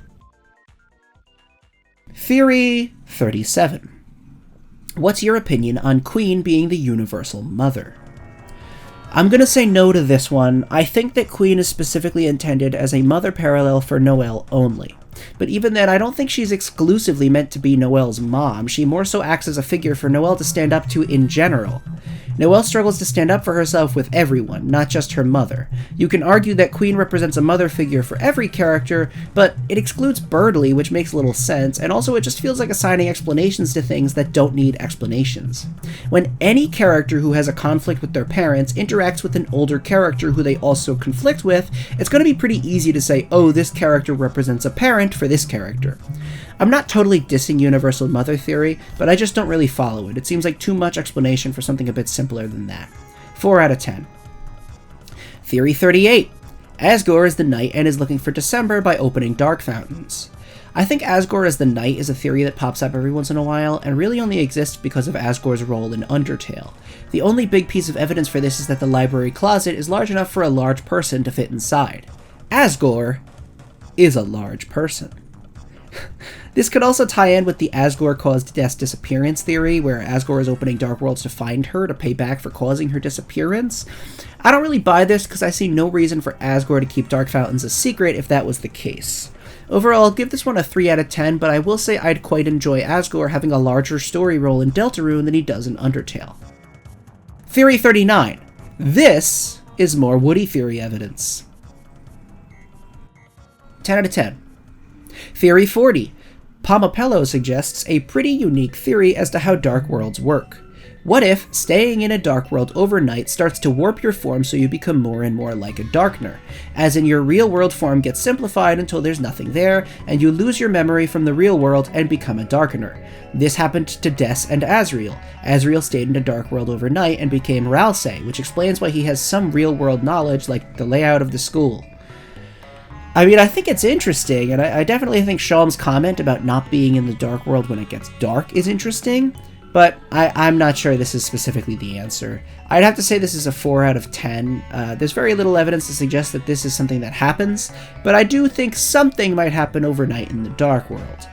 Theory 37. What's your opinion on Queen being the universal mother? I'm gonna say no to this one. I think that Queen is specifically intended as a mother parallel for Noelle only. But even then, I don't think she's exclusively meant to be Noelle's mom. She more so acts as a figure for Noelle to stand up to in general. Noelle struggles to stand up for herself with everyone, not just her mother. You can argue that Queen represents a mother figure for every character, but it excludes Birdley, which makes little sense, and also it just feels like assigning explanations to things that don't need explanations. When any character who has a conflict with their parents interacts with an older character who they also conflict with, it's going to be pretty easy to say, oh, this character represents a parent for this character. I'm not totally dissing universal mother theory, but I just don't really follow it. It seems like too much explanation for something a bit simpler than that. 4 out of 10. Theory 38. Asgore is the knight and is looking for December by opening dark fountains. I think Asgore as the knight is a theory that pops up every once in a while, and really only exists because of Asgore's role in Undertale. The only big piece of evidence for this is that the library closet is large enough for a large person to fit inside. Asgore is a large person. This could also tie in with the Asgore caused Death's disappearance theory, where Asgore is opening dark worlds to find her to pay back for causing her disappearance. I don't really buy this because I see no reason for Asgore to keep dark fountains a secret if that was the case. Overall, I'll give this one a 3 out of 10, but I will say I'd quite enjoy Asgore having a larger story role in Deltarune than he does in Undertale. Theory 39. This is more Woody theory evidence. 10 out of 10. Theory 40. Pomapello suggests a pretty unique theory as to how dark worlds work. What if staying in a dark world overnight starts to warp your form so you become more and more like a Darkner, as in your real world form gets simplified until there's nothing there, and you lose your memory from the real world and become a Darkener. This happened to Des and Asriel. Asriel stayed in a dark world overnight and became Ralsei, which explains why he has some real world knowledge like the layout of the school. I mean, I think it's interesting, and I definitely think Shalm's comment about not being in the dark world when it gets dark is interesting, but I'm not sure this is specifically the answer. I'd have to say this is a 4 out of 10. There's very little evidence to suggest that this is something that happens, but I do think something might happen overnight in the dark world.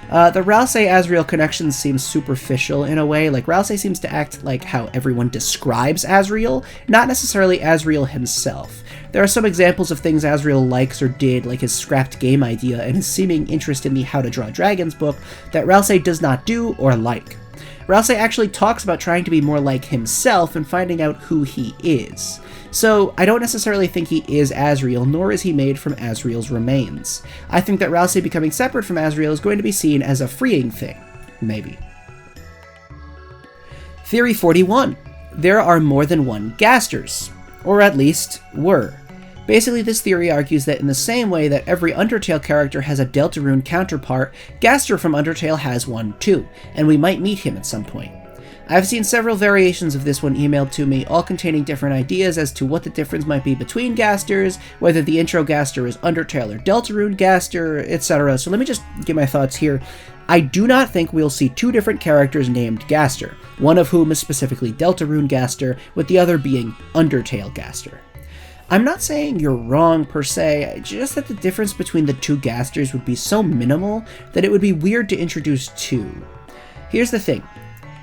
The Ralsei-Asriel connection seems superficial in a way. Like, Ralsei seems to act like how everyone describes Asriel, not necessarily Asriel himself. There are some examples of things Asriel likes or did, like his scrapped game idea and his seeming interest in the How to Draw Dragons book, that Ralsei does not do or like. Ralsei actually talks about trying to be more like himself and finding out who he is. So I don't necessarily think he is Asriel, nor is he made from Asriel's remains. I think that Ralsei becoming separate from Asriel is going to be seen as a freeing thing. Maybe. Theory 41. There are more than one Gasters. Or at least, were. Basically, this theory argues that in the same way that every Undertale character has a Deltarune counterpart, Gaster from Undertale has one too, and we might meet him at some point. I've seen several variations of this one emailed to me, all containing different ideas as to what the difference might be between Gasters, whether the intro Gaster is Undertale or Deltarune Gaster, etc. So let me just give my thoughts here. I do not think we'll see two different characters named Gaster, one of whom is specifically Deltarune Gaster, with the other being Undertale Gaster. I'm not saying you're wrong per se, just that the difference between the two Gasters would be so minimal that it would be weird to introduce two. Here's the thing.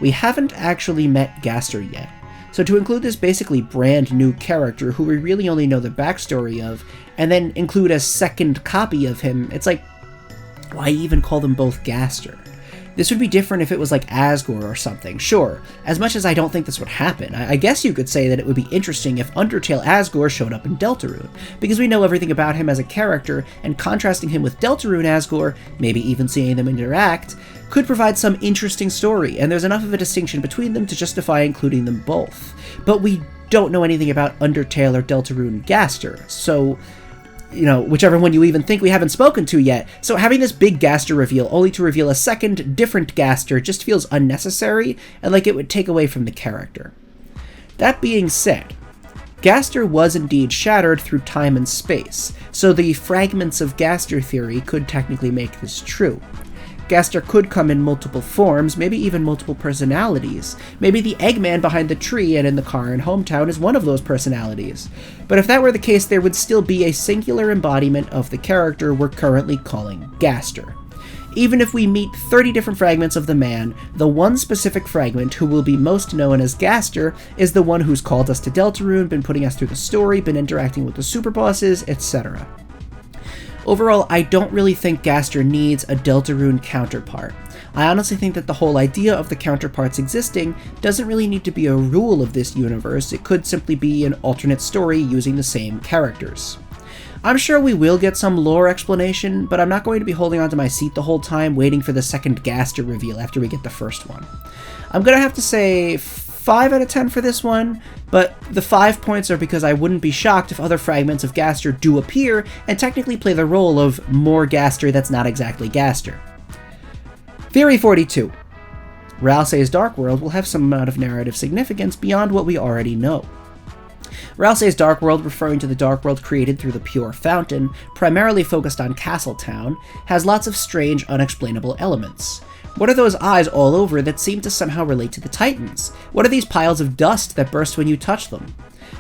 We haven't actually met Gaster yet, so to include this basically brand new character who we really only know the backstory of, and then include a second copy of him, it's like, why even call them both Gaster? This would be different if it was like Asgore or something, sure, as much as I don't think this would happen. I guess you could say that it would be interesting if Undertale Asgore showed up in Deltarune, because we know everything about him as a character, and contrasting him with Deltarune Asgore, maybe even seeing them interact, could provide some interesting story, and there's enough of a distinction between them to justify including them both. But we don't know anything about Undertale or Deltarune Gaster, so, you know, whichever one you even think we haven't spoken to yet. So having this big Gaster reveal only to reveal a second, different Gaster just feels unnecessary, and like it would take away from the character. That being said, Gaster was indeed shattered through time and space, so the fragments of Gaster theory could technically make this true. Gaster could come in multiple forms, maybe even multiple personalities. Maybe the Eggman behind the tree and in the car in Hometown is one of those personalities. But if that were the case, there would still be a singular embodiment of the character we're currently calling Gaster. Even if we meet 30 different fragments of the man, the one specific fragment who will be most known as Gaster is the one who's called us to Deltarune, been putting us through the story, been interacting with the super bosses, etc. Overall, I don't really think Gaster needs a Deltarune counterpart. I honestly think that the whole idea of the counterparts existing doesn't really need to be a rule of this universe. It could simply be an alternate story using the same characters. I'm sure we will get some lore explanation, but I'm not going to be holding onto my seat the whole time waiting for the second Gaster reveal after we get the first one. I'm gonna have to say 5 out of 10 for this one, but the 5 points are because I wouldn't be shocked if other fragments of Gaster do appear and technically play the role of more Gaster that's not exactly Gaster. Theory 42. Ralsei's Dark World will have some amount of narrative significance beyond what we already know. Ralsei's Dark World, referring to the Dark World created through the Pure Fountain, primarily focused on Castletown, has lots of strange, unexplainable elements. What are those eyes all over that seem to somehow relate to the Titans? What are these piles of dust that burst when you touch them?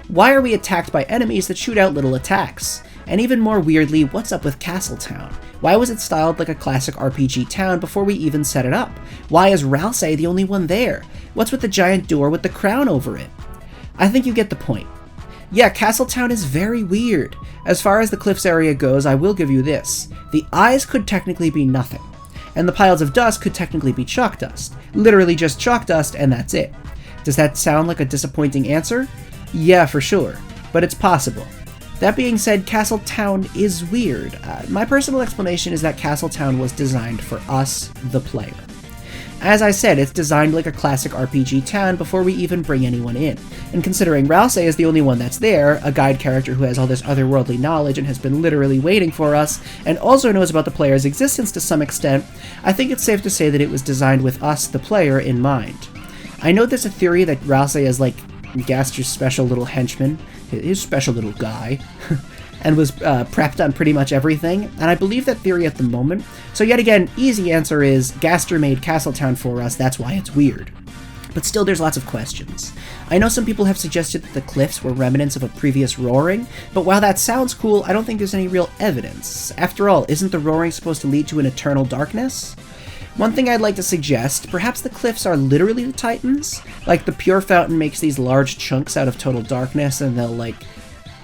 Why are we attacked by enemies that shoot out little attacks? And even more weirdly, what's up with Castletown? Why was it styled like a classic RPG town before we even set it up? Why is Ralsei the only one there? What's with the giant door with the crown over it? I think you get the point. Yeah, Castletown is very weird. As far as the cliffs area goes, I will give you this. The eyes could technically be nothing, and the piles of dust could technically be chalk dust. Literally just chalk dust, and that's it. Does that sound like a disappointing answer? Yeah, for sure, but it's possible. That being said, Castletown is weird. My personal explanation is that Castletown was designed for us, the player. As I said, it's designed like a classic RPG town before we even bring anyone in. And considering Ralsei is the only one that's there, a guide character who has all this otherworldly knowledge and has been literally waiting for us, and also knows about the player's existence to some extent, I think it's safe to say that it was designed with us, the player, in mind. I know there's a theory that Ralsei is like Gaster's special little henchman, his special little guy, and was prepped on pretty much everything, and I believe that theory at the moment. So yet again, easy answer is Gaster made Castletown for us, that's why it's weird. But still, there's lots of questions. I know some people have suggested that the cliffs were remnants of a previous roaring, but while that sounds cool, I don't think there's any real evidence. After all, isn't the roaring supposed to lead to an eternal darkness? One thing I'd like to suggest, perhaps the cliffs are literally the Titans? Like the Pure Fountain makes these large chunks out of total darkness and they'll like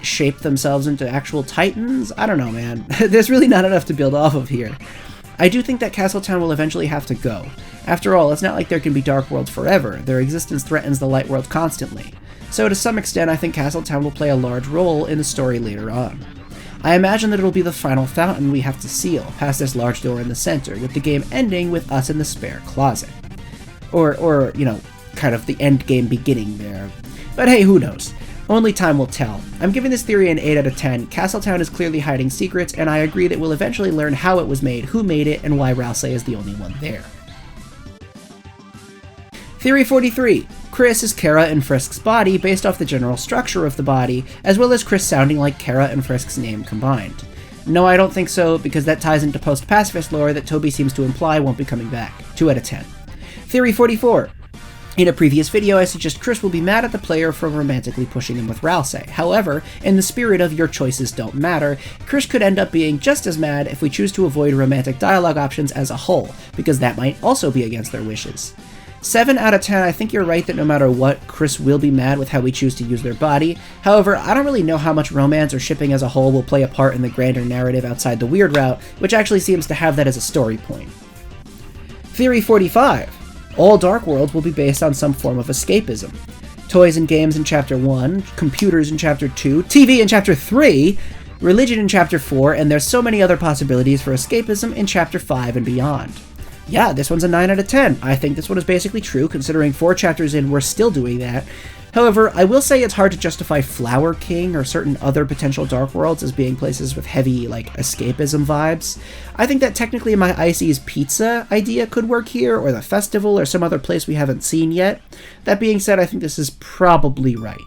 shape themselves into actual Titans? I don't know, man. There's really not enough to build off of here. I do think that Castletown will eventually have to go. After all, it's not like there can be Dark Worlds forever. Their existence threatens the Light World constantly. So to some extent, I think Castletown will play a large role in the story later on. I imagine that it'll be the final fountain we have to seal, past this large door in the center, with the game ending with us in the spare closet. Or, you know, kind of the end game beginning there. But hey, who knows? Only time will tell. I'm giving this theory an 8 out of 10. Castletown is clearly hiding secrets, and I agree that we'll eventually learn how it was made, who made it, and why Ralsei is the only one there. Theory 43. Kris is Kara and Frisk's body based off the general structure of the body, as well as Kris sounding like Kara and Frisk's name combined. No, I don't think so, because that ties into post-pacifist lore that Toby seems to imply won't be coming back. 2 out of 10. Theory 44. In a previous video, I suggest Kris will be mad at the player for romantically pushing him with Ralsei. However, in the spirit of your choices don't matter, Kris could end up being just as mad if we choose to avoid romantic dialogue options as a whole, because that might also be against their wishes. 7 out of 10, I think you're right that no matter what, Kris will be mad with how we choose to use their body. However, I don't really know how much romance or shipping as a whole will play a part in the grander narrative outside the weird route, which actually seems to have that as a story point. Theory 45. All Dark Worlds will be based on some form of escapism. Toys and games in Chapter 1, computers in Chapter 2, TV in Chapter 3, religion in Chapter 4, and there's so many other possibilities for escapism in Chapter 5 and beyond. Yeah, this one's a 9 out of 10. I think this one is basically true, considering 4 chapters in we're still doing that. However, I will say it's hard to justify Flower King or certain other potential Dark Worlds as being places with heavy, like, escapism vibes. I think that technically my Icy's Pizza idea could work here, or the festival, or some other place we haven't seen yet. That being said, I think this is probably right.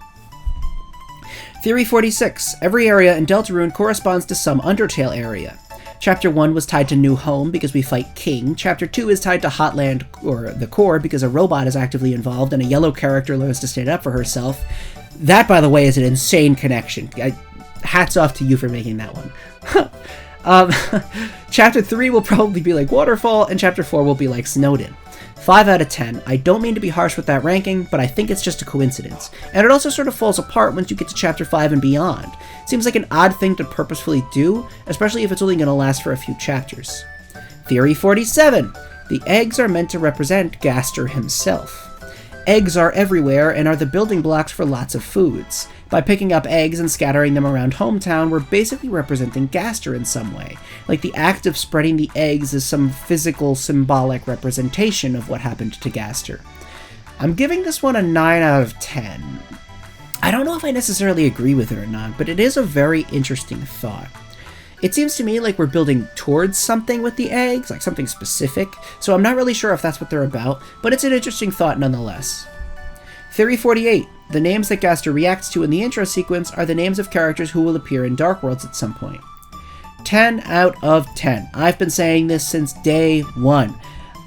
Theory 46. Every area in Deltarune corresponds to some Undertale area. Chapter 1 was tied to New Home because we fight King. Chapter 2 is tied to Hotland, or the core, because a robot is actively involved and a yellow character learns to stand up for herself. That, by the way, is an insane connection. Hats off to you for making that one. Chapter 3 will probably be like Waterfall, and Chapter 4 will be like Snowdin. 5 out of 10. I don't mean to be harsh with that ranking, but I think it's just a coincidence. And it also sort of falls apart once you get to Chapter 5 and beyond. Seems like an odd thing to purposefully do, especially if it's only going to last for a few chapters. Theory 47. The eggs are meant to represent Gaster himself. Eggs are everywhere and are the building blocks for lots of foods. By picking up eggs and scattering them around hometown, we're basically representing Gaster in some way. Like the act of spreading the eggs is some physical, symbolic representation of what happened to Gaster. I'm giving this one a 9 out of 10. I don't know if I necessarily agree with it or not, but it is a very interesting thought. It seems to me like we're building towards something with the eggs, like something specific, so I'm not really sure if that's what they're about, but it's an interesting thought nonetheless. Theory 48. The names that Gaster reacts to in the intro sequence are the names of characters who will appear in Dark Worlds at some point. 10 out of 10. I've been saying this since day one.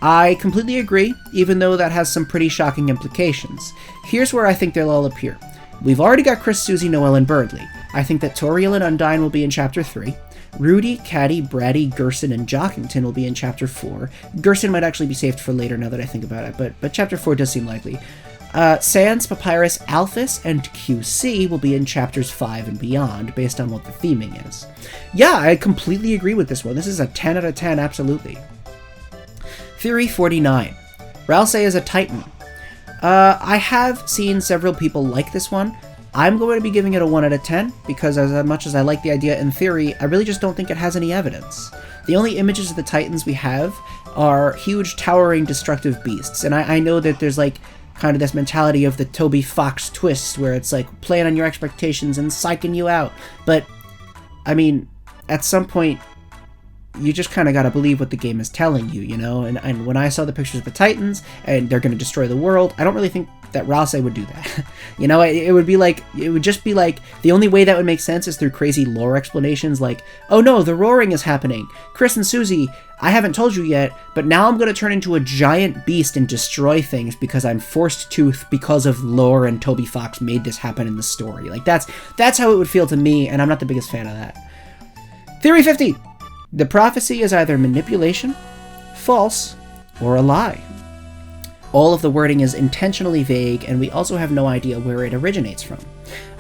I completely agree, even though that has some pretty shocking implications. Here's where I think they'll all appear. We've already got Kris, Susie, Noelle, and Birdley. I think that Toriel and Undyne will be in Chapter 3. Rudy, Caddy, Braddy, Gerson, and Jockington will be in Chapter 4. Gerson might actually be saved for later now that I think about it, but Chapter 4 does seem likely. Sans, Papyrus, Alphys, and QC will be in Chapters 5 and beyond, based on what the theming is. Yeah, I completely agree with this one. This is a 10 out of 10, absolutely. Theory 49. Ralsei is a Titan. I have seen several people like this one. I'm going to be giving it a 1 out of 10, because as much as I like the idea in theory, I really just don't think it has any evidence. The only images of the Titans we have are huge, towering, destructive beasts, and I know that there's like kind of this mentality of the Toby Fox twist, where it's like playing on your expectations and psyching you out, but, I mean, at some point, you just kind of got to believe what the game is telling you, you know? And when I saw the pictures of the Titans, and they're going to destroy the world, I don't really think that Ralsei would do that. You know, it would just be like, the only way that would make sense is through crazy lore explanations like, oh no, the roaring is happening. Kris and Susie, I haven't told you yet, but now I'm going to turn into a giant beast and destroy things because I'm forced to because of lore, and Toby Fox made this happen in the story. Like, that's how it would feel to me, and I'm not the biggest fan of that. Theory 50. The prophecy is either manipulation, false, or a lie. All of the wording is intentionally vague, and we also have no idea where it originates from.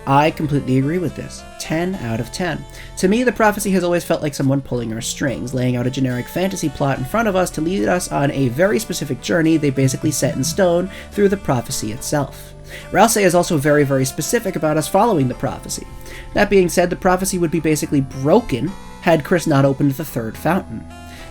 I completely agree with this. 10 out of 10. To me, the prophecy has always felt like someone pulling our strings, laying out a generic fantasy plot in front of us to lead us on a very specific journey they basically set in stone through the prophecy itself. Ralsei is also very, very specific about us following the prophecy. That being said, the prophecy would be basically broken had Kris not opened the third fountain.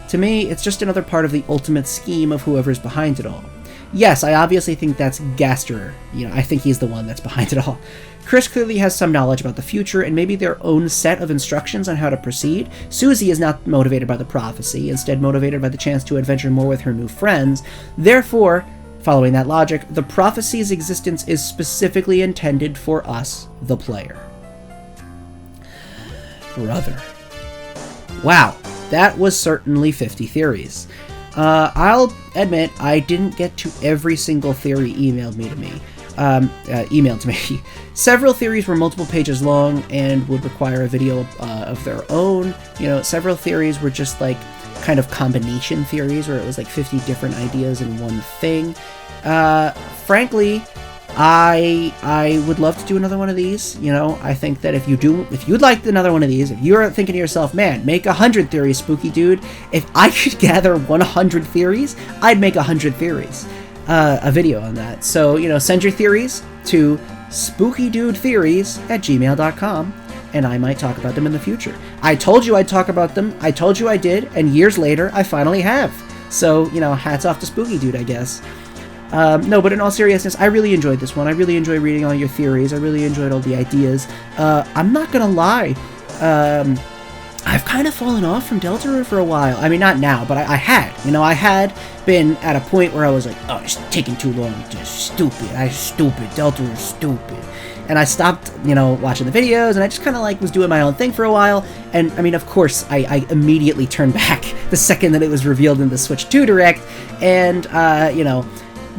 To me, it's just another part of the ultimate scheme of whoever's behind it all. Yes, I obviously think that's Gaster. You know, I think he's the one that's behind it all. Kris clearly has some knowledge about the future and maybe their own set of instructions on how to proceed. Susie is not motivated by the prophecy, instead motivated by the chance to adventure more with her new friends. Therefore, following that logic, the prophecy's existence is specifically intended for us, the player. Brother. Wow, that was certainly 50 theories. I'll admit I didn't get to every single theory emailed to me. Several theories were multiple pages long and would require a video of their own. You know, several theories were just like kind of combination theories where it was like 50 different ideas in one thing. Frankly, I would love to do another one of these. You know, I think that if you'd like another one of these, if you're thinking to yourself, man, make 100 theories, Spookydood. If I could gather 100 theories, I'd make 100 theories. A video on that. So, you know, send your theories to spookydoodtheories@gmail.com, and I might talk about them in the future. I told you I'd talk about them. I told you I did, and years later, I finally have. So, you know, hats off to Spookydood, I guess. No, but in all seriousness, I really enjoyed this one. I really enjoyed reading all your theories. I really enjoyed all the ideas. I'm not gonna lie. I've kind of fallen off from Deltarune for a while. I mean, not now, but I had. You know, I had been at a point where I was like, oh, it's taking too long. It's just stupid. Deltarune's stupid. And I stopped, you know, watching the videos, and I just kind of, like, was doing my own thing for a while. And, I mean, of course, I immediately turned back the second that it was revealed in the Switch 2 Direct. And, you know,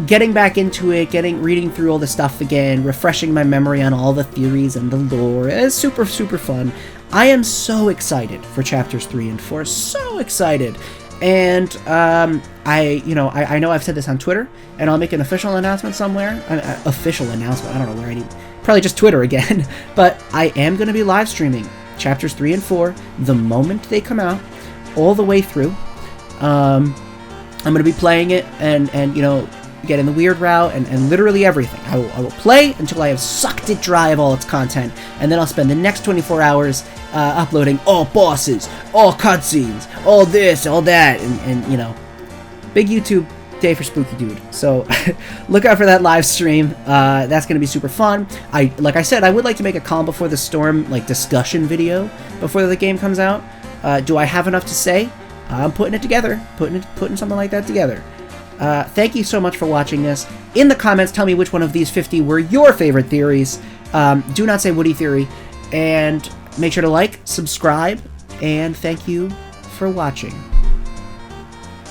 getting back into it, reading through all the stuff again, refreshing my memory on all the theories and the lore. It's super, super fun. I am so excited for Chapters 3 and 4. So excited. And, I know I've said this on Twitter, and I'll make an official announcement somewhere. Official announcement, I don't know where I need... Probably just Twitter again. But I am going to be live streaming Chapters 3 and 4 the moment they come out, all the way through. I'm going to be playing it and you know, get in the weird route and literally everything. I will play until I have sucked it dry of all its content, and then I'll spend the next 24 hours uploading all bosses, all cutscenes, all this, all that, and you know, big YouTube day for Spookydood. So look out for that live stream. That's going to be super fun. Like I said, I would like to make a Calm Before the Storm like discussion video before the game comes out. Do I have enough to say? I'm putting it together, putting something like that together. Thank you so much for watching this. In the comments, tell me which one of these 50 were your favorite theories. Do not say Woody Theory. And make sure to like, subscribe, and thank you for watching.